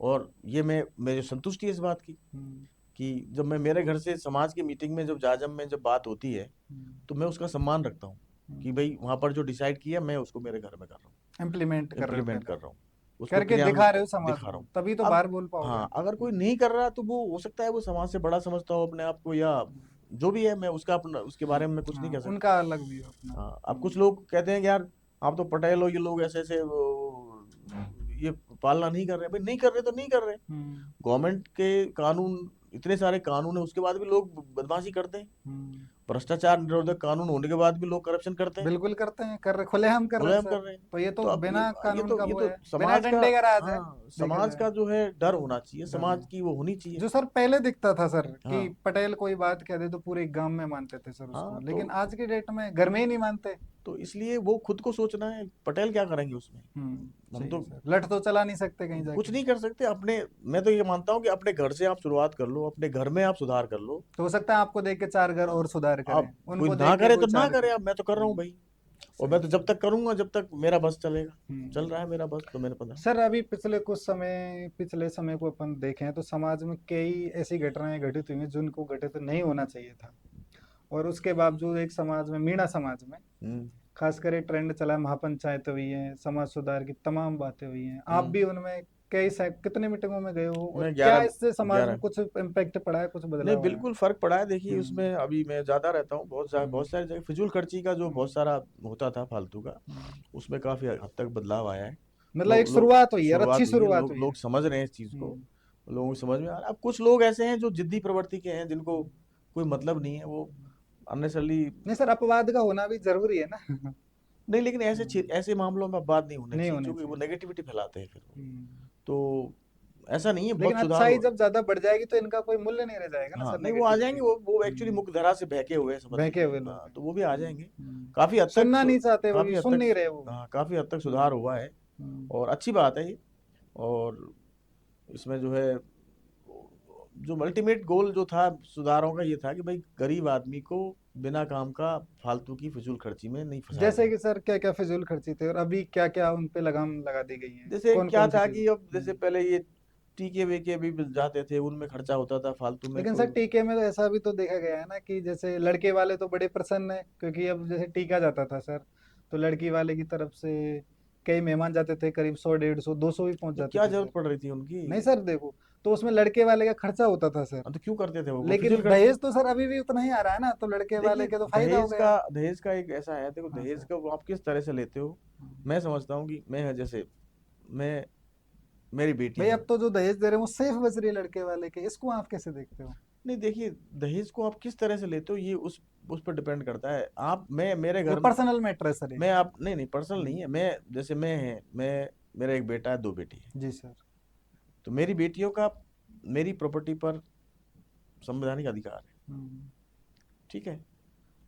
और ये मैं मेरी संतुष्टि है इस बात की हम्म। कि जब मैं मेरे घर से समाज की मीटिंग में, जब जाजम में जब बात होती है, हम्म। तो मैं उसका सम्मान रखता हूँ कि भाई वहाँ पर जो डिसाइड किया मैं उसको मेरे घर में कर रहा हूँ, इम्प्लीमेंट कर रहे हो इम्प्लीमेंट पहले, कर रहा हूँ, उसको करके दिखा क्रियान्वित रहे हो समाज दिखा रहा को, हूँ। तभी तो अब बाहर बोल पाओगे हाँ, आप। अगर कोई नहीं कर रहा तो वो हो सकता है वो समाज से बड़ा समझता हो अपने आप को, या जो भी है, मैं उसका अपना उसके बारे में मैं कुछ नहीं हाँ, कह सकता। उनका अलग व्यू अपना। हाँ, अब कुछ लोग कहते हैं कि यार आप तो पटेल हो, ये लोग ऐसे ऐसे ये पालना नहीं कर रहे। भाई, नहीं कर रहे तो नहीं कर रहे। हम्म। गवर्नमेंट के कानून, इतने सारे कानून है, उसके बाद भी लोग बदमाशी करते हैं। हम्म। भ्रष्टाचार निरोधक कानून होने के बाद भी लोग करप्शन करते हैं, बिल्कुल करते हैं, कर रहे, खुलेआम कर रहे हैं मुलायम सर। कर रहे हैं। तो ये तो तो अब बिना कानून का ये वो तो है, बिना समाज का, डंडे का राज है, हाँ, देखा समाज जाए। का जो है डर होना चाहिए, डर समाज है। की वो होनी चाहिए। जो सर पहले दिखता था सर कि हाँ पटेल कोई बात कह दे तो पूरे गांव में मानते थे सर उसको, हाँ, लेकिन आज की डेट में घर में ही नहीं मानते। तो इसलिए वो खुद को सोचना है, पटेल क्या करेंगे उसमें। हम सही है तो सर, लठ तो चला नहीं सकते कहीं कुछ जाके। नहीं कर सकते अपने। मैं तो ये मानता हूँ कि अपने घर से आप शुरुआत कर लो, अपने घर में आप सुधार कर लो। तो हो सकता है आपको देख के 4 घर हाँ, और सुधार करें, आप कोई उनको ना देख के करे कोई तो ना चार करे, करे। अब मैं तो कर रहा हूँ भाई। और सही मैं है तो सर। जब तक करूंगा जब तक मेरा बस चलेगा। चल हम्म। रहा है मेरा बस तो मैंने पता। सर अभी पिछले कुछ समय, पिछले समय को अपन देखें तो समाज में कई ऐसी घटनाएं घटित हुई हैं जिनको घटित नहीं होना चाहिए था, और उसके बावजूद एक समाज में, मीणा समाज में हम्म। खासकर ये ट्रेंड चला है, महापंचायत हुई है, समाज सुधार की तमाम बातें हुई हैं, आप हम्म। भी उनमें कितने मीटिंगों में गए हो, और मैं क्या 11 इससे समाज में 11 कुछ इम्पैक्ट पड़ा है, कुछ नहीं, बदलाव आया है? बिल्कुल फर्क पड़ा है। देखिए हम्म। उसमें अभी मैं ज्यादा रहता हूँ, हम्म। बहुत सारी जगह फिजूल खर्ची का जो बहुत हम्म। सारा होता था फालतू का, हम्म। उसमें काफी हद तक बदलाव आया है। मतलब एक लोग शुरुआत हुई है, और अच्छी शुरुआत हुई है, शुरुआत हुई लोग है। समझ रहे हैं इस चीज को। हम्म। लोगों को समझ में आ रहा है। अब कुछ लोग ऐसे हैं जो जिद्दी प्रवृत्ति के हैं, जिनको कोई मतलब नहीं है, वो अननेसरली। नहीं सर, अपवाद का होना भी जरूरी है ना। नहीं, लेकिन हम्म। ऐसे मामलों में बात नहीं होने नहीं चाहिए, होने क्योंकि वो चाहिए सर। नेगेटिविटी फैलाते हैं फिर वो। हम्म। तो ऐसा नहीं है, लेकिन बहुत सुधार अच्छाई हो। जब ज्यादा बढ़ जाएगी तो इनका कोई मूल्य नहीं रह जाएगा ना हाँ, सर, नहीं, वो आ नेगेटिविटी जाएंगे, का। वो एक्चुअली मुख्य धारा से बहके हुए हैं, समझ बहके लीजिए। हुए लोग हाँ, हैं। तो वो भी आ जाएंगे। काफी हद तक सुनना नहीं चाहते वो, काफी कि हद सुन तक नहीं रहे वो। हाँ, काफी हद तक सुधार हम्म। हुआ है, हम्म। और अच्छी बात है ये। और इसमें जो है, जो अल्टीमेट गोल जो था सुधारों का, ये था कि भाई गरीब आदमी को बिना काम का फालतू की फिजूल खर्ची में नहीं फंसाया जैसे जाए। कि सर क्या क्या फिजूल खर्ची थे, और अभी क्या क्या उन पे लगाम लगा दी गई है, जैसे कौन क्या कौन सी था चीज? कि अब जैसे पहले ये टीके वेके भी जाते थे, उनमें खर्चा होता था फालतू में लेकिन सर कोई। टीके में तो ऐसा भी तो देखा गया है ना, कि जैसे लड़के वाले तो बड़े प्रसन्न है, क्योंकि अब जैसे टीका जाता था सर, तो लड़की वाले की तरफ से कई मेहमान जाते थे, करीब 100, 150, 200 भी पहुंच तो जाते क्या थे जरूरत सर। पड़ रही थी उनकी? नहीं सर देखो, तो उसमें लड़के वाले का खर्चा होता था सर। हाँ, तो क्यों करते थे वो लेकिन फिजूल खर्ची? दहेज तो सर अभी भी उतना ही आ रहा है ना, तो लड़के वाले देखिए, के तो फायदा हो गया। दहेज का एक ऐसा है, देखो हाँ दहेज सर। का वो आप किस तरह से लेते हो। मैं समझता हूँ कि मैं जैसे मैं मेरी बेटी भाई है। अब तो जो दहेज दे रहे हैं वो सेफ बच रही है लड़के वाले के, इसको आप कैसे देखते हो? नहीं, देखिए, दहेज को आप किस तरह से लेते हो, ये उस पर डिपेंड करता है। आप मैं मेरे वो घर में पर्सनल मैटर है सर ये। मैं आप नहीं, नहीं, पर्सनल नहीं हम्म। है। मैं जैसे मैं है मैं मेरा एक बेटा है, दो बेटी है। जी सर। तो मेरी बेटियों का मेरी प्रॉपर्टी पर संवैधानिक अधिकार है। हम्म। ठीक है।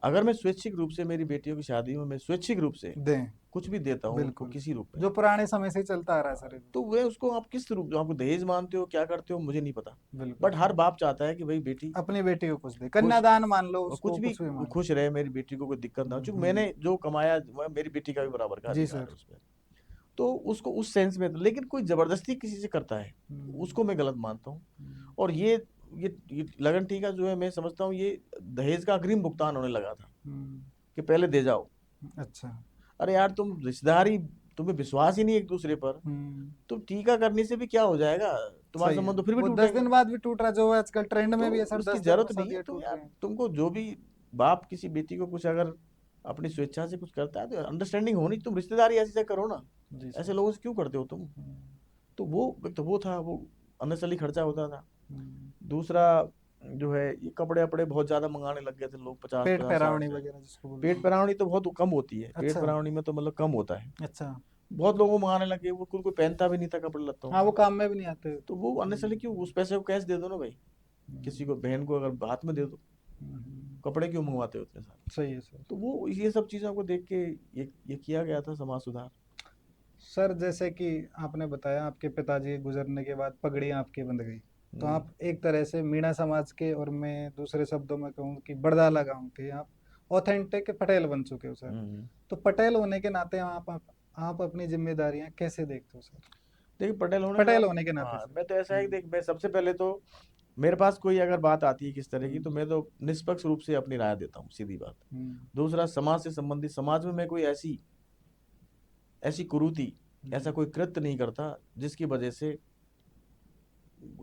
अगर मैं स्वैच्छिक रूप से मेरी बेटियों की शादी में मैं स्वैच्छिक रूप से दें। कुछ भी देता हूँ उनको बिल्कुल। किसी रूप में, जो पुराने समय से चलता आ रहा है हाँ, सर ये तो वे उसको आप किस रूप, आप दहेज मानते हो, क्या करते हो, मुझे नहीं पता। तो। बिल्कुल बट हर सर। बाप चाहता है कि भाई बेटी अपनी बेटी को कुछ दे, खुश, कन्यादान मान लो और उसको, कुछ भी मान लो। खुश रहे, मेरी बेटी को कोई दिक्कत ना हो, क्योंकि हम्म। मैंने जो कमाया मेरी बेटी का भी बराबर का जी अधिकार सर। है उस पर। तो उसको उस सेंस में, लेकिन कोई जबरदस्ती किसी से करता है, हम्म। उसको मैं गलत मानता हूँ। हम्म। और ये लगन टीका जो है, मैं समझता हूँ ये दहेज का अग्रिम भुगतान होने लगा था, हम्म। कि पहले दे जाओ। अच्छा। अरे यार, तुम रिश्तेदारी, तुम्हें विश्वास ही नहीं एक दूसरे पर, हम्म। तुम टीका करने से भी क्या हो जाएगा, तुम्हारे सही है। संबंध तो फिर भी वो 10 दिन टूटेंगे। बाद भी टूट रहा है, जो आजकल ट्रेंड तो में भी है सर, उसकी 10 दिन में जरूरत नहीं है। शादियां तुम टूट यार, रही हैं। तुमको जो भी बाप किसी बेटी को कुछ अगर अपनी स्वेच्छा से कुछ करता है, तो अंडरस्टैंडिंग होनी, तुम रिश्तेदारी ऐसी से करो ना। जी ऐसे सर। लोगों से क्यों करते हो तुम? हम्म। तो वो था, वो अननेसरली खर्चा होता था। हम्म। दूसरा जो है, ये कपड़े वपड़े बहुत ज्यादा मंगाने लग गए थे लोग, पचास पेट पचास साठ पैरावनी हजार वगैरह जिसको बोलते पेट हैं। परावनी तो बहुत कम होती है, पेट अच्छा। परावनी में तो मतलब कम होता है। अच्छा। बहुत लोगों को मंगाने लगे, वो कोई पहनता भी नहीं था कपड़े लत्तों हाँ, वो को। काम में भी नहीं आते। तो वो अननेसरली क्यों, उस पैसे को कैश दे दो ना भाई, किसी को, बहन को अगर हाथ में दे दो। कपड़े क्यों मंगवाते हो इतने सारे? सही है सर। तो वो ये सब चीज़ों को देख के ये किया गया था समाज सुधार। सर जैसे कि आपने बताया आपके पिताजी के गुजरने के बाद पगड़ियाँ आपकी बंध गई, तो हम्म, आप एक तरह से मीणा समाज के, और मैं दूसरे शब्दों में कहूँ कि बड़दाला गांव के आप ऑथेंटिक पटेल बन चुके हो सर। हम्म। तो पटेल होने के नाते आप अपनी जिम्मेदारियां कैसे देखते हो सर? देखिए, पटेल होने के पटेल नाते, होने के नाते हाँ, सर। मैं तो ऐसा है कि हम्म। देख, मैं सबसे पहले तो मेरे पास कोई अगर बात आती है किस तरह की, हम्म। तो मैं तो निष्पक्ष रूप से अपनी राय देता हूँ, सीधी बात। हम्म। दूसरा, समाज से संबंधित, समाज में मैं कोई ऐसी ऐसी कुरीति, ऐसा हम्म। कोई कृत्य नहीं करता जिसकी वजह से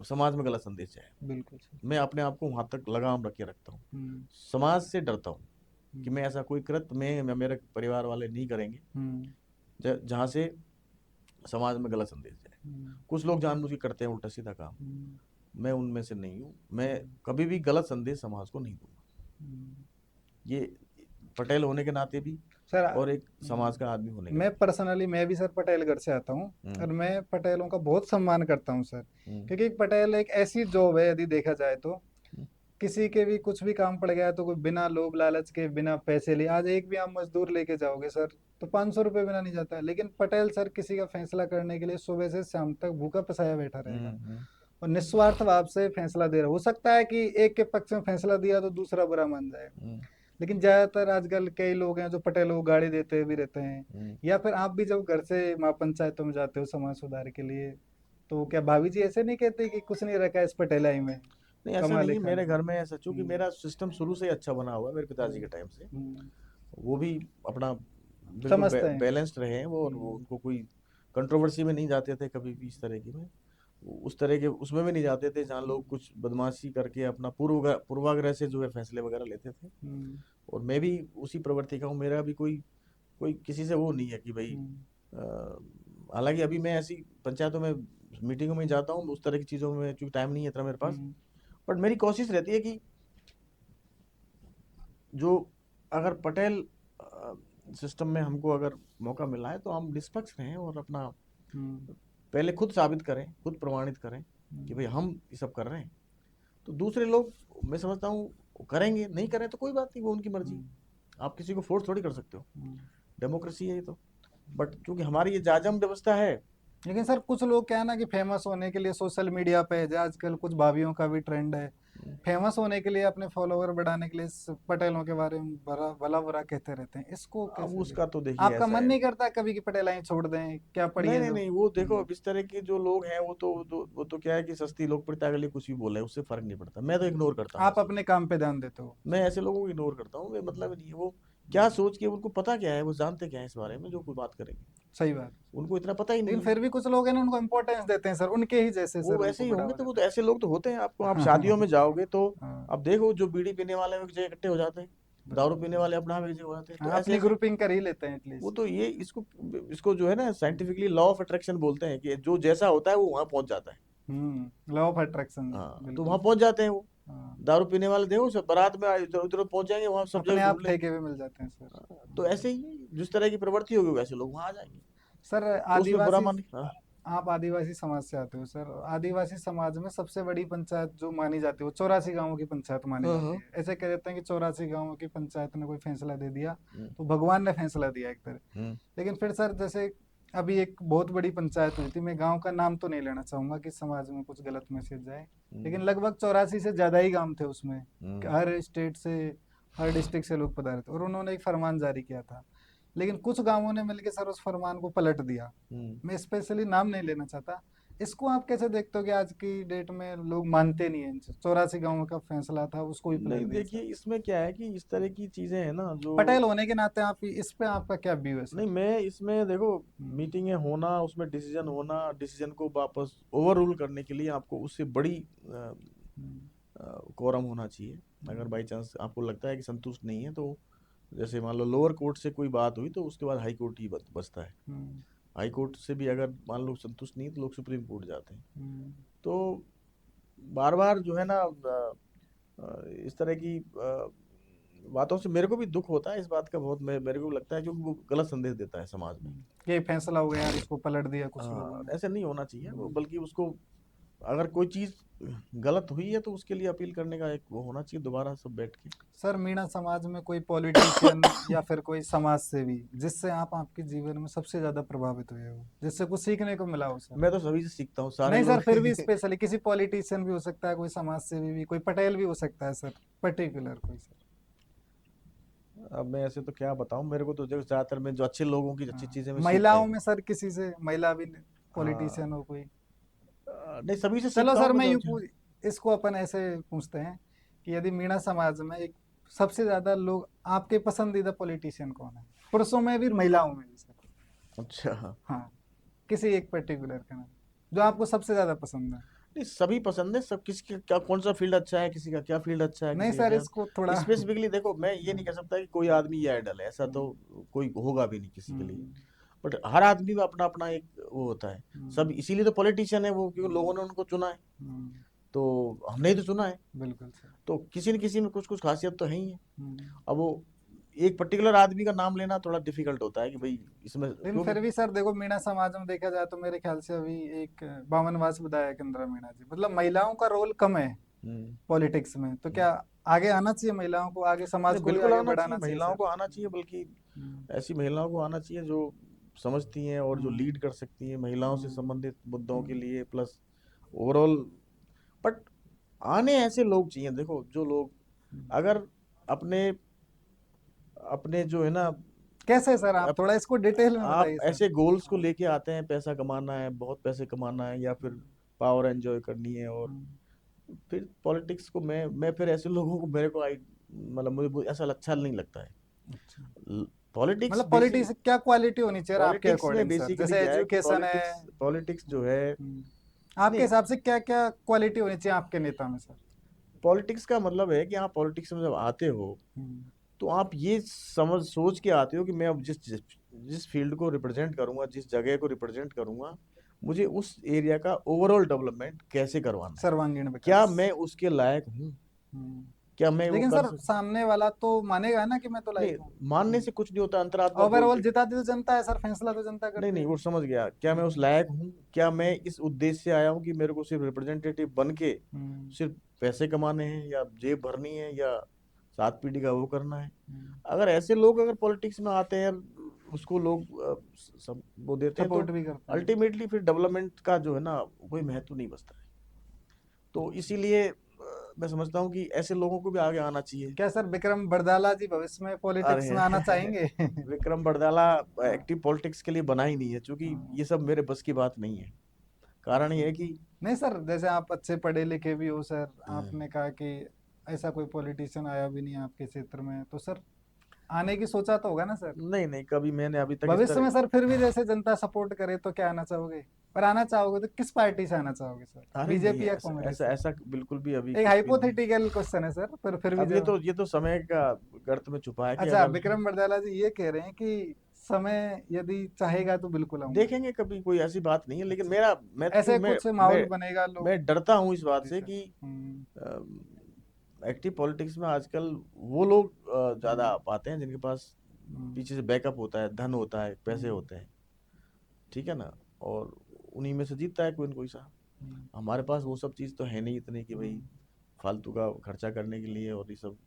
समाज में गलत संदेश जाए। बिल्कुल सर। मैं अपने आप को वहां तक लगाम रख के रखता हूँ। हम्म। समाज से डरता हूँ कि हम्म। मैं ऐसा कोई कृत्य मैं मेरे परिवार वाले नहीं करेंगे हम्म। जहाँ से समाज में गलत संदेश जाए। हम्म। कुछ लोग जानबूझ के करते हैं उल्टा सीधा काम, हम्म। मैं उनमें से नहीं हूँ। मैं हम्म। कभी भी गलत संदेश समाज को नहीं दूंगा। हम्म। ये पटेल होने के नाते भी, सर और एक समाज का आदमी होने के मैं नाते पर्सनली, मैं भी सर पटेल घर से आता हूँ, भी। और मैं पटेलों का बहुत सम्मान करता हूँ सर। हम्म, क्योंकि पटेल एक ऐसी जॉब है, यदि देखा जाए तो हम्म, किसी के भी कुछ भी काम पड़ गया तो कोई बिना लोभ लालच के, बिना पैसे लिए, आज एक भी आप मजदूर लेके जाओगे सर तो 500 रुपये बिना नहीं जाता है। लेकिन पटेल सर किसी का फैसला करने के लिए सुबह से शाम तक भूखा पसाया बैठा रहेगा, हम्म, और निस्वार्थ भाव से फैसला दे रहा। हो सकता है कि एक के पक्ष में फैसला दिया तो दूसरा बुरा मान जाए, हम्म, लेकिन ज्यादातर आजकल कई लोग हैं जो पटेलों को गाड़ी देते भी रहते हैं। हम्म। या फिर आप भी जब घर से माँ पंचायतों में जाते हो समाज सुधार के लिए, तो क्या भाभी जी ऐसे नहीं कहते कि कुछ नहीं रखा है इस पटेलाई में, नहीं, ऐसा कमा ले नहीं है खा ले? मेरे घर में, ऐसा चूंकि हम्म। मेरा सिस्टम शुरू से ही अच्छा बना हुआ है मेरे पिताजी हम्म। के टाइम से। हम्म। वो भी अपना बिल्कुल समझते हैं। बैलेंस्ड रहे हैं वो, और वो हम्म। उनको कोई कंट्रोवर्सी में नहीं जाते थे कभी भी, इस तरह की में उस तरह के उसमें भी नहीं जाते थे जहाँ लोग कुछ बदमाशी करके अपना पूर्वाग्रह से जो है फैसले वगैरह लेते थे। हम्म, और मैं भी उसी प्रवृत्ति का हूँ, मेरा भी कोई कोई किसी से वो नहीं है कि भाई हम्म, हालांकि अभी मैं ऐसी पंचायतों में मीटिंगों में जाता हूँ, उस तरह की चीज़ों में क्योंकि टाइम नहीं है इतना मेरे पास। हम्म, बट मेरी कोशिश रहती है कि जो अगर पटेल सिस्टम में हमको अगर मौका मिला है तो हम निष्पक्ष रहें और अपना हम्म, पहले खुद साबित करें, खुद प्रमाणित करें कि भाई हम ये सब कर रहे हैं। तो दूसरे लोग, मैं समझता हूँ करेंगे, नहीं करें तो कोई बात नहीं, वो उनकी मर्जी है। हम्म, आप किसी को फोर्स थोड़ी कर सकते हो, हम्म। डेमोक्रेसी है ये तो। बट चूंकि हमारी ये जाजम व्यवस्था है। लेकिन सर कुछ लोग क्या है ना कि फेमस होने के लिए सोशल मीडिया पे, जो आजकल कुछ भाभीियों का भी ट्रेंड है, फेमस होने के लिए अपने फॉलोवर बढ़ाने के लिए इस पटेलों के बारे में भला बुरा कहते रहते हैं, इसको अब कैसे उसका देखें? तो देखिए आपका ऐसा मन है, नहीं करता कभी कि पटेल ही छोड़ दें, क्या नहीं पढ़िए नहीं जो। नहीं, वो देखो अब इस तरह के जो लोग हैं वो तो क्या है कि सस्ती लोकप्रियता के लिए कुछ भी बोले, उससे फर्क नहीं पड़ता, मैं तो इग्नोर करता हूँ आप ऐसे लोग। अपने काम पे ध्यान देते हो। मैं ऐसे लोगों को इग्नोर करता हूँ, वे मतलब नहीं है वो क्या हम्म, सोच के, उनको पता क्या है, वो जानते क्या है इस बारे में जो कोई बात करेंगे। सही बात। उनको इतना पता ही लेकिन नहीं है। फिर भी कुछ लोग हैं ना, उनको इम्पोर्टेंस देते हैं सर, उनके ही जैसे वो सर वैसे उनको ही होंगे, बढ़ावा तो वो देते तो ऐसे लोग तो होते हैं, आपको आप शादियों हैं। में जाओगे तो हाँ, अब देखो जो बीड़ी पीने वाले एक जगह इकट्ठे हो जाते हैं, दारू बिल्कुल पीने सर। वाले अपना एक जगह हो जाते हैं, तो हाँ, ऐसे अपनी ऐसे ग्रुपिंग कर ही लेते हैं वो एटलीस्ट। तो ये इसको जो है ना साइंटिफिकली लॉ ऑफ अट्रैक्शन बोलते हैं कि जो जैसा होता है वो वहां पहुंच जाता है। Law of attraction. हाँ, तो बिल्कुल वहां सर। पहुंच जाते हैं वो। हाँ, दारू पीने वाले देखो सब बारात में इधर उधर पहुंच जाएंगे, वहां सब जगह अपने घूम आप लेंगे। ठेके पे मिल जाते हैं सर। हाँ, तो ऐसे ही जिस तरह की प्रवृत्ति होगी वैसे लोग वहां आ जाएंगे। सर तो उसमें बुरा आदिवासी, मान, हाँ। आप आदिवासी समाज से आते हो सर, आदिवासी समाज में सबसे बड़ी पंचायत जो मानी जाती है वो 84 गांवों की पंचायत मानी हाँ जाती हाँ। है। ऐसे कह देते हैं कि 84 गांवों की पंचायत ने कोई फैसला दे दिया हम्म, तो भगवान ने फैसला दिया एक तरह। हम्म, लेकिन फिर सर जैसे अभी एक बहुत बड़ी पंचायत हुई थी, मैं गांव का नाम तो नहीं लेना चाहूंगा कि समाज में कुछ गलत मैसेज जाए, लेकिन हम्म, लगभग 84 से ज्यादा ही गांव थे उसमें, हम्म, हर स्टेट से, हर डिस्ट्रिक्ट से लोग पधारे थे, और उन्होंने एक फरमान जारी किया था। लेकिन कुछ गांवों ने मिलकर सर उस फरमान को पलट दिया। हम्म। मैं स्पेशली नाम नहीं लेना चाहता। इसको आप कैसे देखते हो कि आज की डेट में लोग मानते नहीं है, 84 गांवों का फैसला था उसको भी पलट नहीं दिया देखिए, सर। इसमें क्या है कि इस तरह की चीजें हैं ना जो, पटेल होने के नाते आप इस पे आपका क्या व्यू है सर? नहीं मैं इसमें देखो, हम्म, मीटिंगें होना, उसमें डिसीजन होना, डिसीजन को वापस ओवर रूल करने के लिए आपको उससे बड़ी हम्म, कोरम होना चाहिए। अगर हम्म, बाई चांस आपको लगता है कि संतुष्ट नहीं है तो जैसे मान लो लोअर कोर्ट से कोई बात हुई तो उसके बाद हाई कोर्ट ही बचता है। हम्म, हाई कोर्ट से भी अगर मान लो संतुष्ट नहीं है तो लोग सुप्रीम कोर्ट जाते हैं। हम्म, तो बार बार जो है ना इस तरह की बातों से मेरे को भी दुख होता है इस बात का बहुत, मेरे को लगता है क्योंकि वो गलत संदेश देता है समाज में। ये फैसला हो गया यार, इसको पलट दिया कुछ लोगों हाँ, ने। ऐसे नहीं होना चाहिए वो, हम्म, बल्कि उसको अगर कोई चीज गलत हुई है तो उसके लिए अपील करने का एक वो होना चाहिए, दोबारा सब बैठ के। सर मीणा समाज में कोई पॉलिटिशियन या फिर कोई समाज सेवी जिससे आप आपके जीवन में सबसे ज्यादा प्रभावित हुए हो, जिससे कुछ सीखने को मिला हो सर? मैं तो सभी से सीखता हूँ, सारे नहीं सर, लोग फिर भी स्पेशली किसी पॉलिटिशियन भी हो सकता है, कोई समाज सेवी भी, कोई पटेल भी हो सकता है सर, पर्टिकुलर कोई सर। अब मैं ऐसे तो क्या बताऊं, मेरे को तो जो ज्यादातर में जो अच्छे लोगों की अच्छी हाँ, चीजें मैं सीखता ही महिलाओं हूँ। में सर किसी से, महिला भी हाँ, पॉलिटिशियन हो कोई? नहीं सभी से चलो सीखता हूँ सर मैं मैं तो यूं पूछ, इसको अपन ऐसे पूछते हैं कि यदि मीणा समाज में एक सबसे ज्यादा लोग, आपके पसंदीदा पॉलिटिशियन कौन है, पुरुषों में भी महिलाओं में भी सर? अच्छा। हाँ, किसी एक पर्टिकुलर का नाम जो आपको सबसे ज्यादा पसंद है। नहीं सभी पसंद है, सब किसी का क्या कौन सा फील्ड अच्छा है, किसी का क्या फील्ड अच्छा है, नहीं किसी का सर, क्या। इसको थोड़ा स्पेसिफिकली देखो, मैं ये नहीं कह सकता कि कोई आदमी ये आइडल है, ऐसा तो हम्म, कोई होगा भी नहीं किसी के लिए। हम्म, बट हर आदमी में अपना अपना एक वो होता है। हम्म, सब इसीलिए तो पॉलिटिशियन है वो, क्योंकि हम्म, लोगों ने उनको चुना है। हम्म, तो हमने ही तो चुना है। बिल्कुल सर। तो किसी न किसी में कुछ कुछ खासियत तो है ही है। हम्म। अब वो एक पर्टिकुलर आदमी का नाम लेना थोड़ा डिफिकल्ट होता है कि भाई इसमें लेकिन क्योंकि, फिर भी सर देखो, मीणा समाज में देखा जाए तो मेरे ख्याल से अभी एक 52 विधायक इंदिरा मीणा जी, मतलब महिलाओं का रोल कम है हम्म, पॉलिटिक्स में, तो हम्म। क्या आगे आना चाहिए महिलाओं को, आगे समाज नहीं को भी बिल्कुल आगे आना चाहिए, बढ़ाना चाहिए महिलाओं सर? को आना चाहिए, बल्कि हम्म, ऐसी महिलाओं को आना चाहिए जो समझती हैं और जो हम्म, लीड कर सकती हैं महिलाओं से हम्म, संबंधित मुद्दों के हम्म, लिए, प्लस ओवरऑल। बट आने ऐसे लोग चाहिए, देखो जो लोग हम्म। अगर अपने अपने जो है ना, कैसे सर, आप आप, थोड़ा इसको डिटेल में आप बताइए सर। ऐसे गोल्स को हाँ, लेके आते हैं, पैसा कमाना है, बहुत पैसे कमाना है, या फिर हम्म, पावर एंजॉय करनी है, और हम्म, फिर पॉलिटिक्स को मैं फिर ऐसे लोगों को मेरे को आई मतलब मुझे ऐसा अच्छा नहीं लगता है। अच्छा। पॉलिटिक्स मतलब पॉलिटिक्स क्या क्वालिटी होनी चाहिए आपके पॉलिटिक्स में अकॉर्डिंग सर, बेसिकली जैसे क्या है कि एजुकेशन है। पॉलिटिक्स पॉलिटिक्स जो है, आपके नहीं, हिसाब से क्या क्या क्वालिटी होनी चाहिए आपके नेता में सर? पॉलिटिक्स का मतलब है कि आप पॉलिटिक्स में जब आते हो हम्म, तो आप ये समझ सोच के आते हो कि मैं अब जिस फील्ड को रिप्रेजेंट करूंगा, जिस जगह को रिप्रेजेंट करूंगा, मुझे उस एरिया का ओवरऑल डेवलपमेंट कैसे करवाना है, सर्वांगीण क्या विकास। मैं उसके लायक हूँ, हम्म, क्या मैं वो लेकिन कर सर सकता। सामने वाला तो मानेगा ना कि मैं तो नहीं, लायक हूँ। मानने से कुछ नहीं होता, अंतरात्मा ओवरऑल बोलती। जिताती तो जनता है सर, फैसला तो जनता नहीं करती नहीं, है। वो समझ गया, क्या मैं उस लायक हूँ, क्या मैं इस उद्देश्य से आया हूँ कि मेरे को सिर्फ रिप्रेजेंटेटिव बन के हम्म, सिर्फ पैसे कमाने हैं या जेब भरनी है या सात पीढ़ी का वो करना है। हम्म, अगर ऐसे लोग अगर पॉलिटिक्स में आते हैं, उसको लोग सब वो देते हैं, तो सपोर्ट भी करते हैं। अल्टीमेटली फिर डेवलपमेंट का जो है ना कोई महत्व नहीं बचता है। तो इसीलिए मैं समझता हूँ कि ऐसे लोगों को भी आगे आना चाहिए। क्या सर विक्रम बरदाला जी भविष्य में पॉलिटिक्स अरे में आना चाहेंगे? विक्रम बरदाला हाँ, एक्टिव पॉलिटिक्स के लिए बना ही नहीं है, क्योंकि हाँ, ये सब मेरे बस की बात नहीं है। कारण ये है कि नहीं सर, जैसे आप अच्छे पढ़े लिखे भी हो सर, अ, आपने कहा कि ऐसा कोई पॉलिटिशियन आया भी नहीं आपके क्षेत्र में, तो सर आने की सोचा तो होगा ना सर? नहीं नहीं, कभी मैंने अभी तक इस भविष्य तरह। में सर फिर भी जैसे जनता सपोर्ट करे तो क्या आना चाहोगे? पर आना चाहोगे तो किस पार्टी से आना चाहोगे सर, अरे नहीं, बीजेपी या ऐसा कांग्रेस ऐसा से? ऐसा बिल्कुल भी अभी एक कुछ भी नहीं है। हाइपोथेटिकल क्वेश्चन है सर, पर फिर भी अब जब। ये तो समय का गर्त में छुपा है कि अच्छा, अगर विक्रम बरदाला जी ये कह रहे हैं कि समय यदि चाहेगा तो बिल्कुल आऊंगा। देखेंगे, कभी कोई ऐसी बात नहीं है, लेकिन अच्छा, मेरा मैं तो क्यों ऐसे कुछ माहौल बनेगा लोग। मैं डरता हूँ इस बात जी से सर। कि हम्म, एक्टिव पॉलिटिक्स में आजकल वो लोग ज्यादा हम्म, आ पाते हैं जिनके पास हम्म, पीछे से बैकअप होता है, धन होता है, पैसे हम्म, होते हैं, ठीक है ना, और उन्हीं में से जीतता है कोई न कोई सा। हम्म, हमारे पास वो सब चीज़ तो है नहीं इतनी कि भाई हम्म। फालतू का खर्चा करने के लिए, और ये सब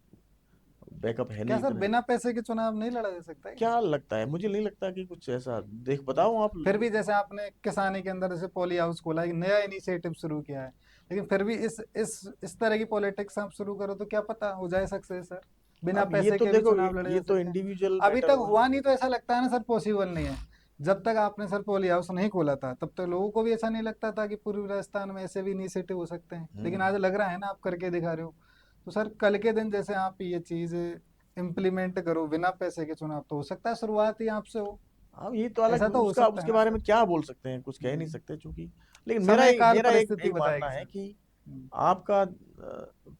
बैकअप है क्या नहीं सर इतने। बिना पैसे के चुनाव नहीं लड़ा जा सकता है क्या? क्या लगता है, मुझे नहीं लगता कि कुछ ऐसा देख, बताओ आप। फिर भी जैसे आपने किसानी के अंदर जैसे पॉली हाउस खोला, एक नया इनिशिएटिव शुरू किया है, लेकिन फिर भी इस तरह की पॉलिटिक्स आप शुरू करो तो क्या पता हो जाए सक्सेस सर, बिना अब ये पैसे तो के भी देखो, चुनाव लड़े ये जा तो सकते हैं। इंडिविजुअल अभी मैटर तक हुआ। हुआ नहीं तो ऐसा लगता है ना सर पॉसिबल नहीं है। जब तक आपने सर पॉली हाउस नहीं खोला था तब तक लोगों को भी ऐसा नहीं लगता था कि पूर्वी राजस्थान में ऐसे भी इनिशिएटिव हो सकते हैं, लेकिन हम्म। आज लग रहा है ना आप करके दिखा रहे हो। तो सर कल के दिन जैसे आप ये चीज इम्प्लीमेंट करो बिना पैसे के चुनाव, तो हो सकता है शुरुआत ही आपसे हो। अब ये तो अलग, ऐसा तो हो उसका सकता है उसके ना बारे सर? में क्या बोल सकते हैं, कुछ कह नहीं हम्म, सकते, चूंकि लेकिन समय काल मेरा परिस्थिति एक मानना बताएगी है सर। कि हम्म, आपका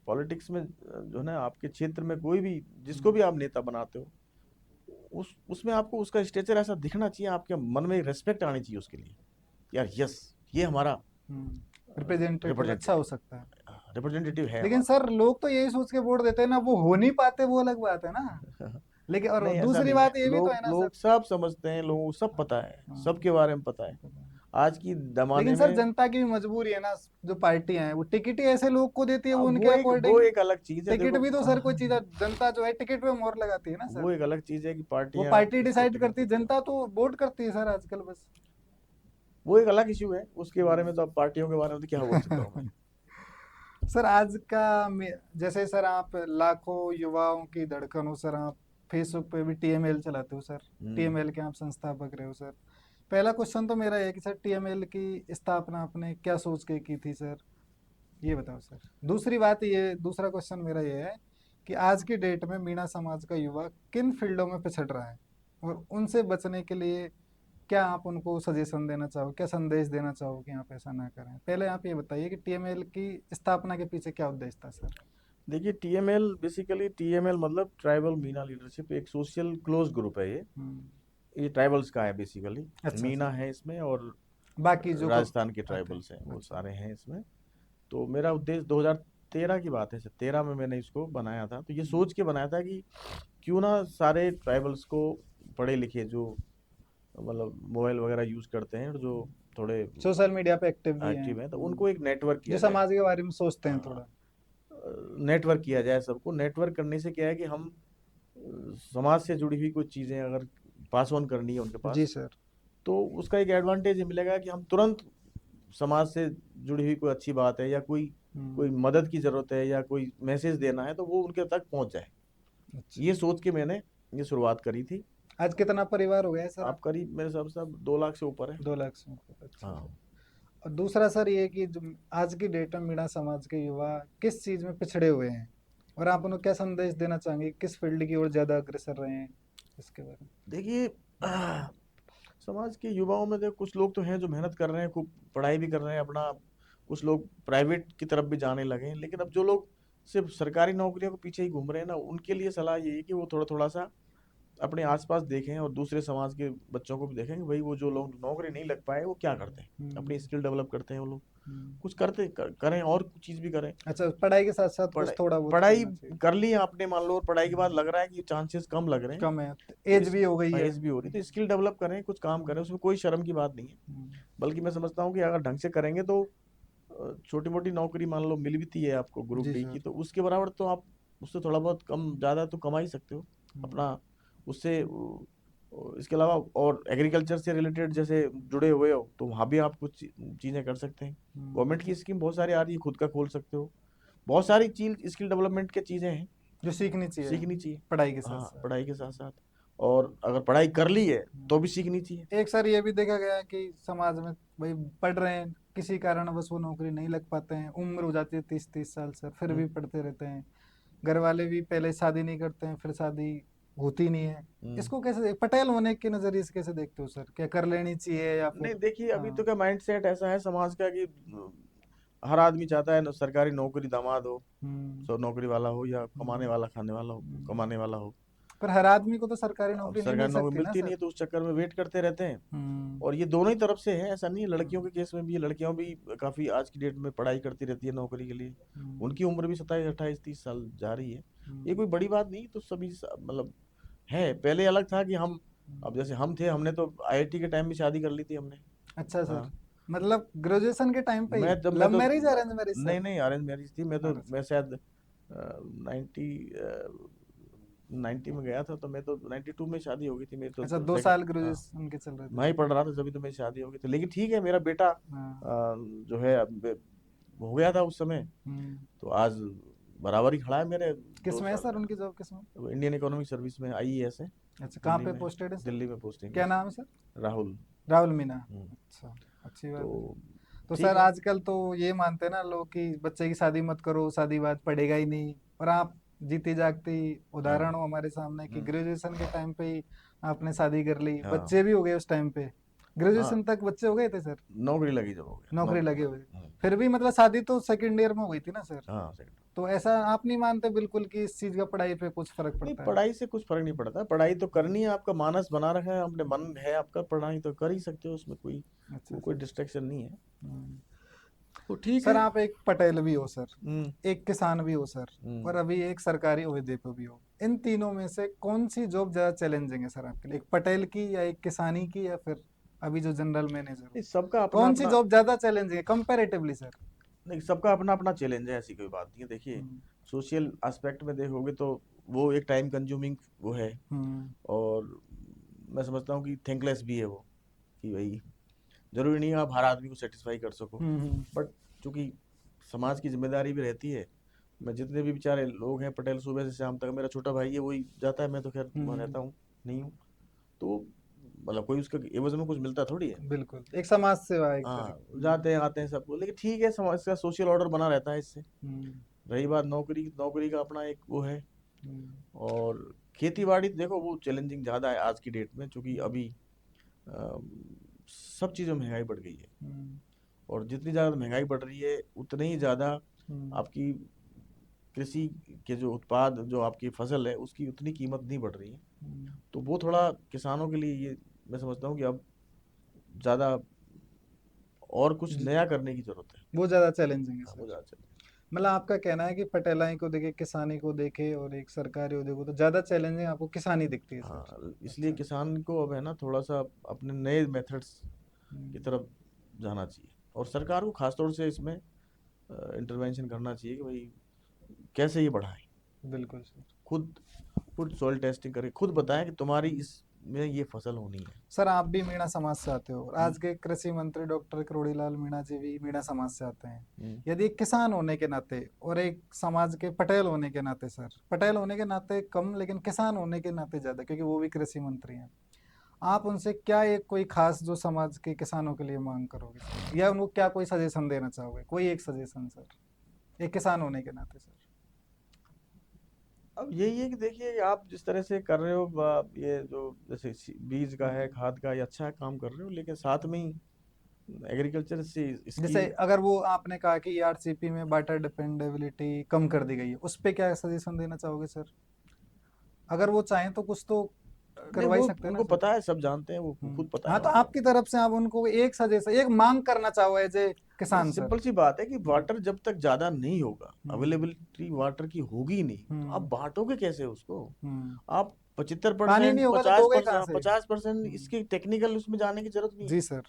पॉलिटिक्स में जो है ना, आपके क्षेत्र में कोई भी, जिसको हम्म, भी आप नेता बनाते हो, उस उसमें आपको उसका स्टेचर ऐसा दिखना चाहिए, आपके मन में रिस्पेक्ट आनी चाहिए उसके लिए, यार यस, ये हमारा रिप्रेजेंटेटिव अच्छा हो रिप्रेजेंटेटिव सकता है। रिप्रेजेंटेटिव है लेकिन हमारा। सर लोग तो यही सोच के वोट देते हैं ना, वो हो नहीं पाते वो अलग बात है ना। लेकिन और नहीं, ऐसा दूसरी नहीं है, बात ये भी तो है ना सर। लोग सब समझते हैं, लोगों को सब हाँ, पता है, हाँ, सबके बारे में पता है। आज की लेकिन जमाने सर में जनता की भी मजबूरी है ना, जो पार्टियां हैं वो टिकट ही ऐसे लोग को देती है वो अब उनके वो अकॉर्डिंग। एक अलग चीज है, टिकट देखो। भी तो सर कोई चीज जनता जो है टिकट पे मोहर लगाती है ना सर। वो एक अलग चीज है कि वो पार्टियां पार्टी किसको डिसाइड टिकट करती है, देती है, जनता तो वोट करती है सर आजकल बस। वो एक अलग इशू है, उसके बारे हम्म। में तो, अब पार्टियों के बारे में तो क्या बोल सकता हूँ मैं। सर आज का जैसे सर आप लाखों युवाओं की धड़कन हो सर, आप फेसबुक पे भी टीएमएल चलाते हो सर, हम्म। टीएमएल के आप संस्थापक रहे हो सर। पहला क्वेश्चन तो मेरा ये है कि सर टीएमएल की स्थापना आपने क्या सोच के की थी सर, ये बताओ सर। दूसरी बात ये, दूसरा क्वेश्चन मेरा ये है कि आज की डेट में मीणा समाज का युवा किन फील्डों में पिछड़ रहा है, और उनसे बचने के लिए क्या आप उनको सजेशन देना चाहो, क्या संदेश देना चाहो कि आप ऐसा ना करें? पहले आप ये बताइए कि टीएमएल की स्थापना के पीछे क्या उद्देश्य था सर? देखिए, टीएमएल बेसिकली, टीएमएल मतलब ट्राइबल मीना लीडरशिप, एक सोशल क्लोज ग्रुप है हम्म, ये ट्राइबल्स का है बेसिकली। अच्छा मीना सर। है इसमें, और बाकी जो को राजस्थान के आते हैं। ट्राइबल्स हैं वो अच्छा। सारे हैं इसमें। तो मेरा उद्देश्य 2013 की बात है, 13 में मैंने इसको बनाया था, तो ये हम्म, सोच के बनाया था कि क्यों ना सारे ट्राइबल्स को, पढ़े लिखे जो मतलब मोबाइल वगैरह यूज करते हैं और जो थोड़े सोशल मीडिया पे एक्टिव भी हैं। एक्टिव हैं, तो उनको एक नेटवर्क जो किया जाए। समाज के बारे में सोचते हैं हाँ, थोड़ा। नेटवर्क किया जाए, सबको नेटवर्क करने से क्या है कि हम समाज से जुड़ी हुई कुछ चीज़ें अगर पास ऑन करनी है उनके जी पास, सर। तो उसका एक एडवांटेज ये मिलेगा कि हम तुरंत समाज से जुड़ी हुई कोई अच्छी बात है, या कोई हम्म, कोई मदद की ज़रूरत है, या कोई मैसेज देना है, तो वो उनके तक पहुंच जाए। अच्छा। ये सोच के मैंने ये शुरुआत करी थी। आज कितना परिवार हो गया है सर आप आपका? करीब मेरे हिसाब से अब 2 लाख से ऊपर है। 2 लाख से ऊपर, अच्छा हाँ। सर। और दूसरा सर ये कि जो आज की डेट में मीणा समाज के युवा किस चीज में पिछड़े हुए हैं, और आप उन्हें क्या संदेश देना चाहेंगे, किस फील्ड की ओर ज्यादा अग्रसर रहे हैं? इसके बारे में? देखिए समाज के युवाओं में देखो कुछ लोग तो हैं जो मेहनत कर रहे हैं, खूब पढ़ाई भी कर रहे हैं अपना, कुछ लोग प्राइवेट की तरफ भी जाने लगे हैं, लेकिन अब जो लोग सिर्फ सरकारी नौकरियों के पीछे ही घूम रहे हैं ना, उनके लिए सलाह ये है कि वो थोड़ा थोड़ा सा अपने आसपास देखें और दूसरे समाज के बच्चों को भी देखें कि भाई वो जो लोग नौकरी नहीं लग पाए वो क्या करते हैं, अपनी हम्म। स्किल डेवलप करते हैं वो लोग, हम्म। कुछ करें और कुछ चीज़ भी करें। अच्छा, पढ़ाई के साथ साथ कुछ पढ़ाई थोड़ा बहुत पढ़ाई करना चाहिए। कर ली आपने मान लो, और पढ़ाई के बाद हम्म। लग रहा है कि चांसेस कम लग रहे हैं, कम है, तो एज इस भी हो गई है। एज भी हो रही है, तो स्किल डेवलप करें, कुछ काम करें, उसमें कोई शर्म की बात नहीं है। हम्म। बल्कि मैं समझता हूँ कि अगर ढंग से करेंगे तो छोटी मोटी नौकरी मान लो मिल भी है आपको ग्रुप जी डी सर। की, तो उसके बराबर तो आप उससे थोड़ा बहुत कम ज़्यादा तो कमा ही सकते हो हम्म। अपना उससे इसके अलावा और एग्रीकल्चर से रिलेटेड जैसे जुड़े हुए हो तो वहाँ भी आप कुछ चीज़ें कर सकते हैं। हम्म। गवर्नमेंट की स्कीम बहुत सारी आ रही है, खुद का खोल सकते हो, बहुत सारी चीज स्किल डेवलपमेंट की चीज़ें हैं, जो सीखनी चाहिए सीखनी चाहिए। पढ़ाई के साथ हाँ साथ। पढ़ाई के साथ साथ, और अगर पढ़ाई कर ली है तो भी सीखनी चाहिए। एक सर ये भी देखा गया है कि समाज में भाई पढ़ रहे हैं, किसी कारणवश वो नौकरी नहीं लग पाते हैं, उम्र हो जाती है 30-30 साल सर, फिर हम्म। भी पढ़ते रहते हैं। घर वाले भी पहले शादी नहीं करते हैं, फिर शादी होती नहीं है। हम्म। इसको कैसे पटेल होने के नजरिए से कैसे देखते हो सर, क्या कर लेनी चाहिए या नहीं फिर? देखिए, अभी तो हाँ। क्या माइंड सेट ऐसा है समाज का कि हर आदमी चाहता है सरकारी नौकरी, दामाद हो, हम्म। सब नौकरी वाला हो या कमाने हम्म। वाला खाने वाला हो, हम्म। कमाने वाला हो। पर हर आदमी को तो सरकारी अब नौकरी नहीं मिल सरकारी नौकरी सकती ना मिलती नहीं सर। है तो उस चक्कर में वेट करते रहते हैं। हम्म। और ये दोनों ही तरफ से है, ऐसा नहीं है, लड़कियों हम्म। के केस में भी, लड़कियां भी काफी आज की डेट में पढ़ाई करती रहती है नौकरी के लिए, हम्म। उनकी उम्र भी 27 28 30 साल जा रही है। ये हम्म। कोई बड़ी बात नहीं, तो सभी मतलब है। पहले अलग था कि हम, अब हम्म। जैसे हम थे, हमने तो आईआईटी के टाइम में शादी कर ली थी हमने। अच्छा सर, हाँ, मतलब ग्रेजुएशन के टाइम पे ही? मैं लव तो मैरिज अरेंज मैरिज नहीं सर? नहीं, अरेंज मैरिज थी। अरे मैं सर। शायद 90 में गया था, तो मैं तो 92 में शादी हो गई थी मेरी तो अच्छा, दो सेकंड। साल हाँ, ग्रेजुएशन के चल रहे थे मैं ही तब? पढ़ रहा था जब तो मेरी शादी हो गई थी, लेकिन ठीक है मेरा बेटा हाँ। जो है हो गया था उस समय, हम्म। तो आज बराबर ही खड़ा है मेरे किस दो में है साल सर उनकी जॉब, किस में? वो इंडियन इकोनॉमिक सर्विस में, आईईएस है, अच्छा, कहाँ दिल्ली पे में। पोस्टेड है सर? दिल्ली में पोस्टिंग है क्या उसकी। नाम है सर? राहुल। राहुल मीना। हम्म, अच्छा, अच्छी बात है। तो तो ठीक सर है। आजकल तो ये मानते हैं ना लोग कि बच्चे की शादी मत करो, शादी बाद पढ़ेगा ही नहीं। और आप जीती जागती हाँ। उदाहरण हो हमारे सामने कि हम्म। ग्रेजुएशन के टाइम पे ही आपने शादी कर ली, हाँ। बच्चे भी हो गए उस टाइम पे। हाँ, ग्रेजुएशन तक बच्चे हो गए थे सर? नौकरी लगी जब हो गया नौकरी लगे हुए? हम्म। फिर भी मतलब शादी तो सेकंड ईयर में हो गई थी ना सर? हाँ सेकंड। तो ऐसा आप नहीं मानते बिल्कुल कि इस चीज का पढ़ाई पे कुछ फर्क नहीं, पड़ता है? पढ़ाई से कुछ फर्क नहीं पड़ता, पढ़ाई तो करनी है, आपका मानस बना रखा है, अपने मन है आपका, पढ़ाई तो कर ही सकते हो, उसमें कोई अच्छा कोई सर। डिस्ट्रैक्शन नहीं है। हम्म। तो ठीक सर है। आप एक पटेल भी हो सर, हम्म। एक किसान भी हो सर, हम्म। और अभी एक सरकारी ओहदे पे भी हो। इन तीनों में से कौन सी जॉब ज्यादा चैलेंजिंग है सर आपके लिए, एक पटेल की या एक किसानी की या फिर अभी जो जनरल मैनेजर हो? नहीं, सबका अपना कौन सी अपना, जॉब ज्यादा चैलेंजिंग है कंपैरेटिवली सर? नहीं सबका अपना अपना चैलेंज है, ऐसी कोई बात नहीं है। देखिए हम्म। सोशल एस्पेक्ट में देखोगे तो वो एक टाइम कंज्यूमिंग वो है, हम्म। और मैं समझता हूँ कि थिंकलेस भी है वो, कि भाई जरूरी नहीं है आप हर आदमी को सेटिस्फाई कर सको। हम्म। बट चूंकि समाज की जिम्मेदारी भी रहती है, मैं जितने भी बेचारे लोग हैं पटेल, सुबह से शाम तक, मेरा छोटा भाई है वही जाता है, मैं तो खैर वहाँ हम्म। रहता हूँ नहीं हूँ, तो मतलब कोई उसका एवज में कुछ मिलता थोड़ी है। बिल्कुल, एक समाज सेवा एक तरह हाँ, की। जाते हैं आते हैं सबको, लेकिन ठीक है, समाज का सोशल ऑर्डर बना रहता है इससे। हम्म। रही बात नौकरी, नौकरी का अपना एक वो है। हम्म। और खेती बाड़ी देखो वो चैलेंजिंग ज़्यादा है आज की डेट में, क्योंकि हम्म। अभी सब चीज़ों में महंगाई बढ़ गई है, हम्म। और जितनी ज़्यादा महंगाई बढ़ रही है उतनी ही ज़्यादा हम्म। आपकी कृषि के जो उत्पाद, जो आपकी फसल है, उसकी उतनी कीमत नहीं बढ़ रही है। हम्म। तो वो थोड़ा किसानों के लिए ये, मैं समझता हूँ कि अब ज़्यादा और कुछ ज- नया करने की ज़रूरत है। वो ज्यादा चैलेंजिंग है हाँ, सर। वो ज़्यादा चले। मतलब आपका कहना है कि पटेलाई को देखे, किसानी को देखे, और एक सरकारी उद्योग को, तो ज्यादा चैलेंजिंग आपको किसानी दिखती है सर? हाँ, इसलिए अच्छा। किसान को अब है ना थोड़ा सा अपने नए मेथड्स की हम्म। तरफ जाना चाहिए, और सरकार को खासतौर से इसमें इंटरवेंशन करना चाहिए कि भाई कैसे ये बढ़ाएं। बिल्कुल सर। खुद खुद सॉइल टेस्टिंग करके खुद बताएं कि तुम्हारी इसमें ये फसल होनी है। सर आप भी मीणा समाज से आते हो, और हम्म। आज के कृषि मंत्री डॉक्टर करोड़ीलाल मीणा जी भी मीणा समाज से आते हैं। हम्म। यदि एक किसान होने के नाते और एक समाज के पटेल होने के नाते सर, पटेल होने के नाते कम लेकिन किसान होने के नाते ज्यादा, क्योंकि वो भी कृषि मंत्री हैं, आप उनसे क्या एक कोई खास जो समाज के किसानों के लिए मांग करोगे सर, या उनको क्या कोई सजेशन देना चाहोगे, कोई एक सजेशन सर, एक किसान होने के नाते सर? अब यही है कि देखिए आप जिस तरह से कर रहे हो ये जो जैसे बीज का है, खाद का, ये अच्छा काम कर रहे हो, लेकिन साथ में ही एग्रीकल्चर से इसकी। जैसे अगर वो आपने कहा कि ईआरसीपी में वाटर डिपेंडेबिलिटी कम कर दी गई है, उस पे क्या सजेशन देना चाहोगे सर? अगर वो चाहें तो कुछ तो नहीं, करवा ही वो सकते हैं ना उनको सर। पता है, सब जानते हैं, वो खुद पता है हाँ, तो उनको। आपकी तरफ से आप उनको एक सजेशन, एक मांग करना चाहो एज ए नहीं, किसान सर। सिंपल सी बात है कि हम्म, वाटर जब तक ज्यादा नहीं होगा, हम्म, अवेलेबिलिटी वाटर की होगी ही नहीं, तो आप हम्म, बांटोगे कैसे उसको? हम्म। आप पचहत्तर पानी परसेंट नहीं होगा तो पचास दोगे कहाँ परसेंट से? 50% इसकी टेक्निकल उसमें जाने की जरूरत नहीं जी है। सर।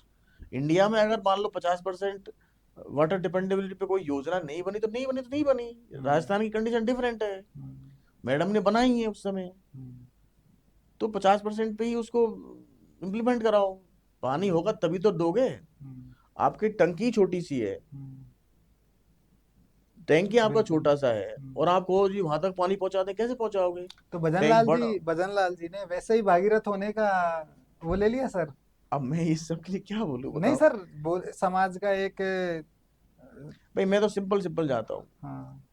इंडिया में अगर मान लो 50% वाटर डिपेंडेबिलिटी पे कोई योजना नहीं बनी तो नहीं बनी, तो नहीं बनी। हम्म, राजस्थान की कंडीशन डिफरेंट है, हम्म, मैडम ने बनाई है उस समय। हम्म, तो 50% पे ही उसको इम्प्लीमेंट कराओ। पानी होगा तभी तो दोगे। हम्म, आपकी टंकी छोटी सी है, हम्म, टैंक ही आपका बिल्कुल। छोटा सा है, और आप कहो जी वहां तक पानी पहुंचा दे, कैसे पहुंचाओगे? तो टैंक बड़ा। भजन लाल जी ने वैसे ही भागीरथ होने का वो ले लिया सर। अब मैं इस सब के लिए क्या बोलूं, नहीं बताओ। सर, समाज का एक भाई मैं तो सिंपल सिंपल जाता हूँ। हाँ।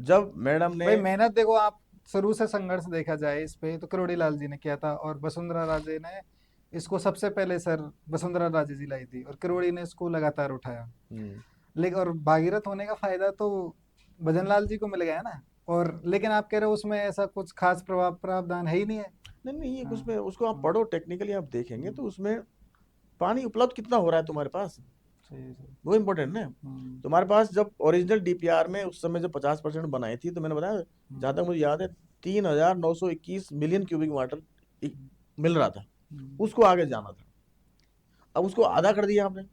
जब मैडम ने। भाई मेहनत देखो आप, शुरू से संघर्ष देखा जाए इस पे तो करोड़ी लाल जी ने किया था, और वसुंधरा राजे ने इसको सबसे पहले सर, वसुंधरा राजे जी लाई थी, और करोड़ी ने इसको लगातार उठाया। हम्म, लेकिन और भागीरथ होने का फायदा तो भजन लाल जी को मिल गया है ना। और लेकिन आप कह रहे हो उसमें ऐसा कुछ खास प्रावधान है ही नहीं है। नहीं नहीं, ये हाँ, उसमें उसको आप हाँ, पढ़ो, टेक्निकली आप देखेंगे हाँ, तो उसमें पानी उपलब्ध कितना हो रहा है तुम्हारे पास, सही सही। वो इम्पोर्टेंट है। हम्म, तुम्हारे पास जब ओरिजिनल डीपीआर में उस समय जब 50% बनाई थी, तो मैंने बताया, जहां हम्म, तक मुझे याद है, 3,921 मिलियन क्यूबिक वाटर मिल रहा था। हम्म। उसको आगे जाना था, अब उसको आधा कर दिया आपने।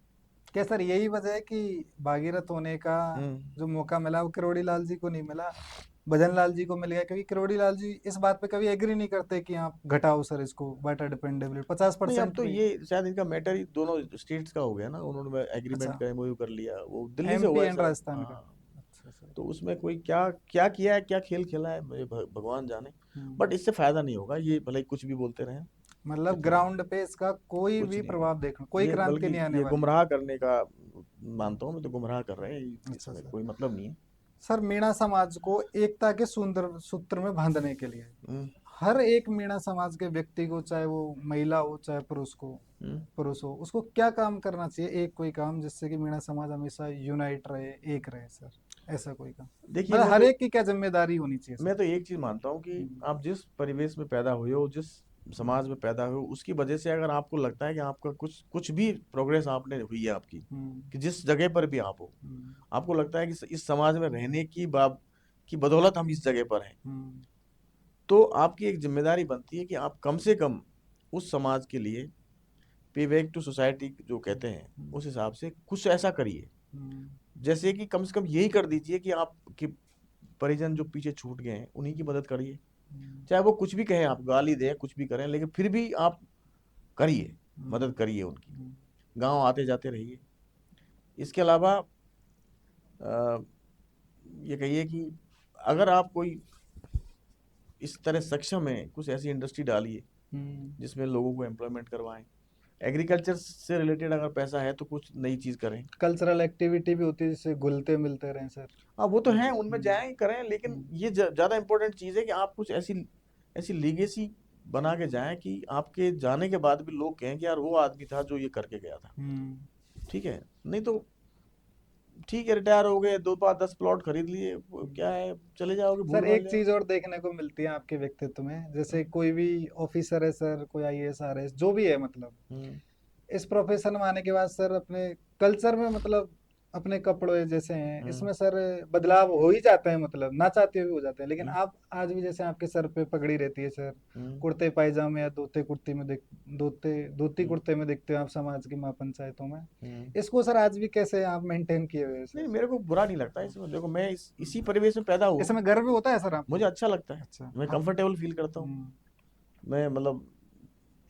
क्या सर यही वजह है कि भागीरथ होने का हम्म। जो मौका मिला वो करोड़ी लाल जी को नहीं मिला, भजन लाल जी को मिल गया? क्योंकि करोड़ी लाल जी इस बात पे कभी एग्री नहीं करते कि आप घटाओ सर इसको, वाटर डिपेंडेबिलिटी पचास नहीं, अब परसेंट तो भी। ये शायद इनका मैटर ही दोनों स्टेट्स का हो गया ना, उन्होंने अच्छा, एग्रीमेंट का एमओयू कर लिया, वो दिल्ली से एमपी हुआ है एंड शायद, राजस्थान का। हाँ। अच्छा सर। तो उसमें कोई क्या क्या किया है, क्या खेल खेला है, मुझे भगवान जाने। हम्म। बट इससे फायदा नहीं होगा, ये भले ही कुछ भी बोलते रहे, मतलब लेकिन ग्राउंड पे इसका कोई कुछ भी नहीं होगा। प्रभाव देखना, कोई ये क्रांति बल्कि नहीं आने ये वाली। गुमराह करने का मानता हूँ मैं, तो गुमराह कर रहे हैं, अच्छा इसमें सर। कोई मतलब नहीं है। सर मीणा समाज को एकता के सुंदर सूत्र में बांधने के लिए हम्म, हर एक मीणा समाज के व्यक्ति को, चाहे वो महिला हो चाहे हम्म। पुरुष हो, उसको क्या काम करना चाहिए, एक कोई काम जिससे कि मीणा समाज हमेशा यूनाइट रहे, एक रहे सर? ऐसा कोई काम, देखिए मतलब हर एक की क्या जिम्मेदारी होनी चाहिए सर? मैं तो एक चीज मानता हूँ कि हम्म, आप जिस परिवेश में पैदा हुए हो, जिस समाज में पैदा हुए हो, उसकी वजह से अगर आपको लगता है कि आपका कुछ कुछ भी प्रोग्रेस आपने हुई है आपकी, हम्म, कि जिस जगह पर भी आप हो, हम्म, आपको लगता है कि इस समाज में रहने की की बदौलत हम इस जगह पर हैं, हम्म, तो आपकी एक जिम्मेदारी बनती है कि आप कम से कम उस समाज के लिए, पे बैक टू सोसाइटी जो हम्म, कहते हैं, हम्म, उस हिसाब से कुछ ऐसा करिए। हम्म, जैसे कि कम से कम यही कर दीजिए कि आपके परिजन जो पीछे छूट गए हैं उन्हीं की मदद करिए। हम्म, चाहे वो कुछ भी कहें, आप गाली दें, कुछ भी करें, लेकिन फिर भी आप करिए, हम्म, मदद करिए उनकी। हम्म, गांव आते जाते रहिए। इसके अलावा ये कहिए कि अगर आप कोई इस तरह सक्षम है, कुछ ऐसी इंडस्ट्री डालिए हम्म। जिसमें लोगों को एम्प्लॉयमेंट करवाएं। एग्रीकल्चर से रिलेटेड अगर पैसा है तो कुछ नई चीज करें। कल्चरल एक्टिविटी भी होती है जिससे घुलते मिलते रहें सर। हाँ, वो तो हम्म, है, उनमें हम्म, जाएं, करें, लेकिन हम्म, ये ज्यादा इंपॉर्टेंट चीज है कि आप कुछ ऐसी ऐसी लीगेसी बना के जाएं कि आपके जाने के बाद भी लोग कहें कि यार वो आदमी था जो ये करके गया था। हम्म। ठीक है, नहीं तो ठीक है, रिटायर हो गए, दो पाँच 10 प्लॉट खरीद लिए, वो क्या है, चले जाओगे, सर भूल भाल एक जाओगे। चीज और देखने को मिलती है आपके व्यक्तित्व में, जैसे कोई भी ऑफिसर है सर, कोई आईएएस आरएएस जो भी है, मतलब हम्म, इस प्रोफेशन में आने के बाद सर अपने कल्चर में, मतलब अपने कपड़े जैसे हैं हम्म, इसमें सर बदलाव हो ही जाते हैं, मतलब ना चाहते हुए हो जाते हैं। लेकिन हम्म, आप आज भी जैसे आपके सर पे पगड़ी रहती है सर, हम्म, कुर्ते पायजामे या धोते कुर्ती में दिख धोते धोती हम्म, कुर्ते में दिखते हो आप समाज की महापंचायतों में। हम्म। इसको सर आज भी कैसे आप मेंटेन किए हुए हैं सर? नहीं, मेरे को बुरा नहीं लगता इसमें, देखो मैं इसी परिवेश में पैदा हुआ हूँ, इसमें गर्व होता है सर मुझे आपको? अच्छा लगता है, अच्छा, मैं हाँ। कंफर्टेबल फील करता हूँ। हम्म, मैं मतलब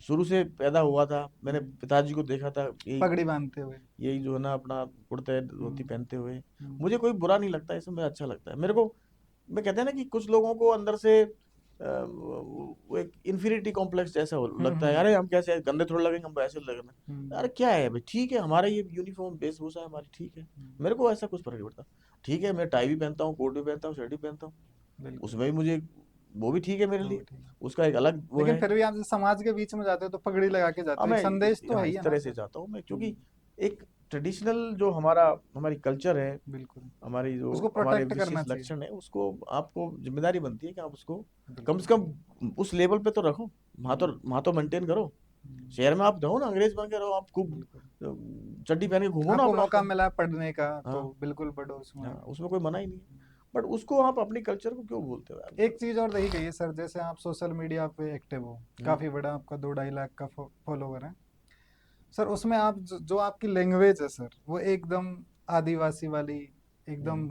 शुरू से पैदा हुआ था, मैंने हम्म। पिताजी को देखा था, यही पगड़ी बांधते हुए। यही जो है ना, अपना कुर्ते धोती हम्म, पहनते हुए। हम्म, मुझे कोई बुरा नहीं लगता इसमें, मुझे अच्छा लगता है मेरे को। मैं कहते हैं ना कि कुछ लोगों को अंदर से वो एक इन्फीरिटी कॉम्प्लेक्स जैसा हम्म, लगता है, अरे हम कैसे गंदे थोड़े लगेंगे, हम ऐसे लगना। हम्म, अरे क्या है भाई, ठीक है, हमारा ये यूनिफॉर्म वेशभूषा है हमारी, ठीक है। हम्म। मेरे को ऐसा कुछ फर्क नहीं पड़ता। ठीक है, मैं टाई भी पहनता हूँ, कोट भी पहनता हूँ, शर्ट भी पहनता हूँ, बिल्कुल। उसमें भी मुझे वो भी ठीक है मेरे वो भी लिए, ठीक है। उसका एक अलग वो लेकिन है। फिर भी आप समाज के बीच में जाते हो तो पगड़ी लगा के हाँ जाते हो, एक मैं संदेश तो हाँ है ही इस है ना तरह से सर। चाहता हूँ मैं, क्योंकि हम्म, एक ट्रेडिशनल जो हमारा हमारी कल्चर है, बिल्कुल। हमारी जो उसको हमारे प्रोटेक्ट करना विशेष चाहिए। लक्षण है, उसको आपको जिम्मेदारी बनती है कि आप उसको कम बिल्कुल। से कम उस लेवल पे तो रखो, हम्म, वहाँ तो मेंटेन करो। हम्म, शहर में आप रहो ना, अंग्रेज बन के रहो, आप खूब बिल्कुल। चड्डी पहन के घूमो ना आपको अपना मौका एकदम। मिला पढ़ने का तो हाँ बिल्कुल पढ़ो उसमें। हाँ, उसमें कोई मना ही नहीं है, बट उसको आप अपनी कल्चर को क्यों बोलते हो यार, एक चीज और रही गई है सर, जैसे आप सोशल मीडिया पे एक्टिव हो, हम्म, काफी बड़ा आपका 2-2.5 लाख का फॉलोवर है सर, उसमें आप जो आपकी लैंग्वेज है सर वो एकदम आदिवासी वाली, हम्म, एकदम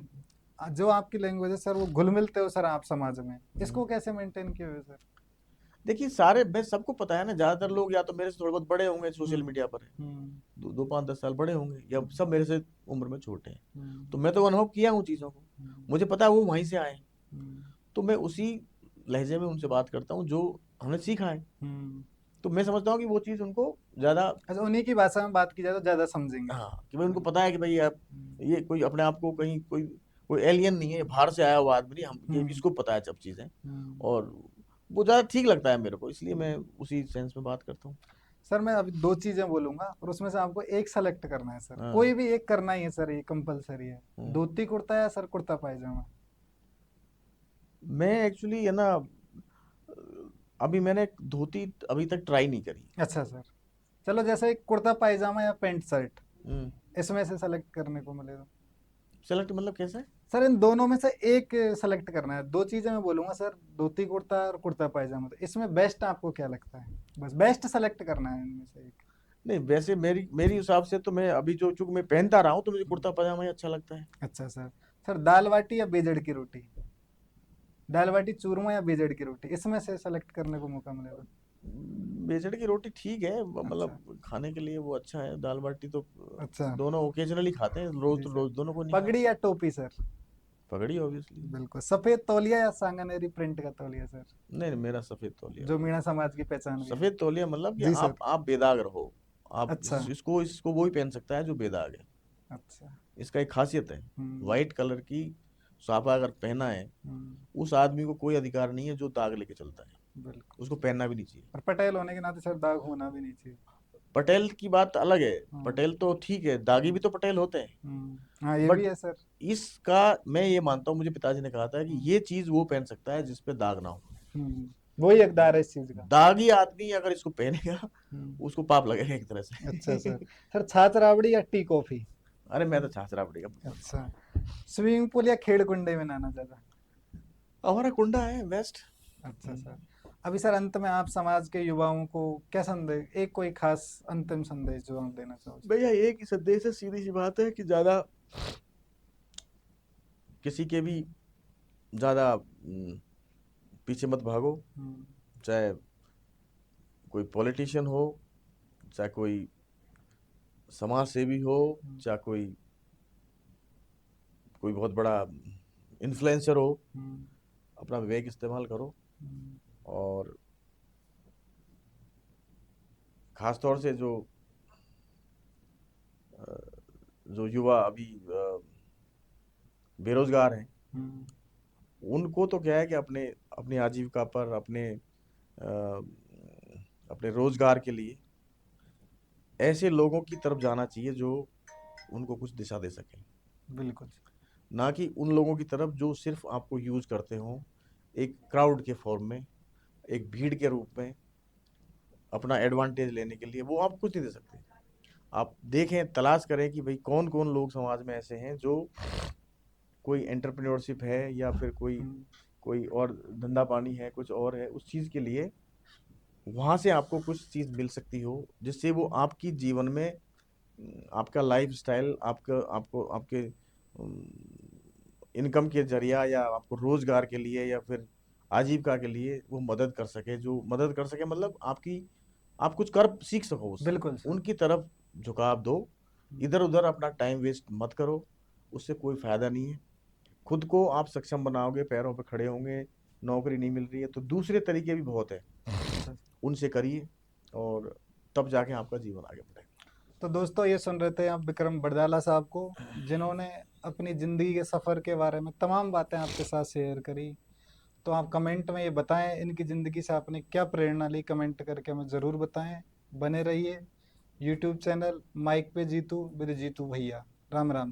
जो आपकी लैंग्वेज है सर वो घुल मिलते हो सर आप समाज में, हम्म। इसको कैसे मेंटेन किए हुए सर? देखिए सारे मैं सबको पता है ना, ज्यादातर लोग या तो मेरे से थोड़े बहुत बड़े होंगे, सोशल हम्म, मीडिया पर है, हम्म, 2 5 10 साल बड़े होंगे, या हम्म, सब मेरे से उम्र में छोटे हैं। तो हम्म, मैं तो अनुभव किया हूँ चीज़ों को, हम्म, मुझे पता है वो वहीं से आए हैं। हम्म, तो मैं उसी लहजे में उनसे बात करता हूँ जो हमने सीखा है। हम्म। तो मैं समझता हूँ कि वो चीज़ उनको ज़्यादा, अच्छा, उन्हीं की भाषा में बात की जाए तो ज्यादा समझेंगे। हाँ कि भाई उनको बिल्कुल। पता है कि भाई आप हम्म, ये कोई अपने आप को कहीं कोई कोई एलियन नहीं है, ये बाहर से आया हुआ आदमी नहीं, हम ये हम्म, इसको पता है सब चीज़ें। हम्म, और वो ज़्यादा ठीक लगता है मेरे को, इसलिए मैं हम्म। उसी सेंस में बात करता हूँ। सर मैं अभी दो चीजें बोलूंगा और उसमें से आपको एक सेलेक्ट करना है सर, हाँ। कोई भी एक करना ही है सर, ये कंपलसरी है। हम्म। धोती कुर्ता या सर कुर्ता पायजामा? मैं एक्चुअली है ना, अभी मैंने धोती अभी तक ट्राई नहीं करी। अच्छा सर, चलो जैसे एक कुर्ता पायजामा या पैंट शर्ट, हम्म। इसमें से सेलेक्ट करने को मिले तो? सेलेक्ट मतलब कैसे? सर इन दोनों में से एक सेलेक्ट करना है, दो चीजें मैं बोलूंगा सर, धोती कुर्ता और कुर्ता पायजामा, तो इसमें बेस्ट आपको क्या लगता है? बस बेस्ट सेलेक्ट करना है इनमें से एक। नहीं वैसे मेरी मेरी हिसाब से तो मैं अभी जो चूंकि मैं पहनता रहा हूँ, तो मुझे कुर्ता पजामा ही अच्छा लगता है। अच्छा सर, सर दाल बाटी या बेजड़ की रोटी, दाल बाटी चूरमा या बेजड़ की रोटी, इसमें से सेलेक्ट करने को मौका मिले तो? बेचड़ की रोटी ठीक है, अच्छा। मतलब खाने के लिए वो अच्छा है, दाल बाटी तो अच्छा। दोनों ओकेजनली खाते हैं, रोज जी तो सर। रोज दोनों को नहीं पगड़ी खाते। या टोपी सर? पगड़ी ऑब्वियसली। बिल्कुल, सफेद तौलिया या सांगानेरी प्रिंट का तौलिया सर, नहीं नहीं, मेरा सफेद तौलिया। जो मीणा समाज की पहचान भी है? सफेद तौलिया मतलब कि जी सर। आप बेदाग रहो। आप अच्छा। इसको इसको वही पहन सकता है जो बेदाग है। अच्छा। इसका एक खासियत है, हम्म, वाइट कलर की साफा अगर पहना है, हम्म, उस आदमी को कोई अधिकार नहीं है जो दाग लेके चलता है, बिल्कुल। उसको पहनना भी नहीं चाहिए। और पटेल होने के नाते सर दाग होना भी नहीं चाहिए। पटेल की बात अलग है, हम्म, पटेल तो ठीक है, दागी हम्म, भी तो पटेल होते हैं। हाँ ये भी बट है सर। इसका मैं ये मानता हूँ, मुझे पिताजी ने कहा था कि हम्म, ये चीज वो पहन सकता है जिसपे दाग ना हो। वही हकदार है इस चीज का। दागी आदमी अगर इसको पहनेगा, हम्म, उसको पाप लगेगा एक तरह अच्छा सर, से। सर छाछ राबड़ी या टी कॉफी? अरे मैं तो छाछ राबड़ी का बंदा हूँ। अच्छा, स्विमिंग पूल या खेड़ कुंडे में नहाना ज्यादा? हमारा कुंडा है बेस्ट। अच्छा सर, अभी सर अंत में आप समाज के युवाओं को क्या संदेश, एक कोई खास अंतिम संदेश जो आप देना चाहो सर? भैया एक ही संदेश है, सीधी सी बात है कि ज्यादा किसी के भी ज्यादा पीछे मत भागो। हम्म, चाहे कोई पॉलिटिशियन हो, चाहे कोई समाज सेवी हो, हम्म, चाहे कोई कोई बहुत बड़ा इन्फ्लुएंसर हो, हम्म, अपना विवेक इस्तेमाल करो। हम्म, और खास तौर से जो युवा अभी बेरोजगार हैं, हम्म, उनको तो क्या है कि अपने अपनी आजीविका पर, अपने रोजगार के लिए ऐसे लोगों की तरफ जाना चाहिए जो उनको कुछ दिशा दे सकें, बिल्कुल। ना कि उन लोगों की तरफ जो सिर्फ आपको यूज करते हो, एक क्राउड के फॉर्म में, एक भीड़ के रूप में, अपना एडवांटेज लेने के लिए। वो आप कुछ नहीं दे सकते। आप देखें, तलाश करें कि भाई कौन कौन लोग समाज में ऐसे हैं जो कोई एंटरप्रेन्योरशिप है, या फिर कोई हम्म, कोई और धंधा पानी है, कुछ और है, उस चीज़ के लिए वहाँ से आपको कुछ चीज़ मिल सकती हो, जिससे वो आपकी जीवन में आपका लाइफ स्टाइल, आपका आपको आपके इनकम के जरिया, या आपको रोजगार के लिए, या फिर आजीविका के लिए वो मदद कर सके। जो मदद कर सके मतलब आपकी, आप कुछ कर सीख सको उससे, बिल्कुल सर। उनकी तरफ झुकाव दो। हम्म, इधर उधर अपना टाइम वेस्ट मत करो, उससे कोई फायदा नहीं है। खुद को आप सक्षम बनाओगे, पैरों पर खड़े होंगे। नौकरी नहीं मिल रही है तो दूसरे तरीके भी बहुत है, अच्छा। उनसे करिए, और तब जाके आपका जीवन आगे बढ़ेगा। तो दोस्तों ये सुन रहे थे आप विक्रम बरदाला साहब को, जिन्होंने अपनी ज़िंदगी के सफ़र के बारे में तमाम बातें आपके साथ शेयर करी। तो आप कमेंट में ये बताएं, इनकी ज़िंदगी से आपने क्या प्रेरणा ली, कमेंट करके हमें ज़रूर बताएं। बने रहिए यूट्यूब चैनल माइक पे जीतू विद जीतू भैया। राम राम।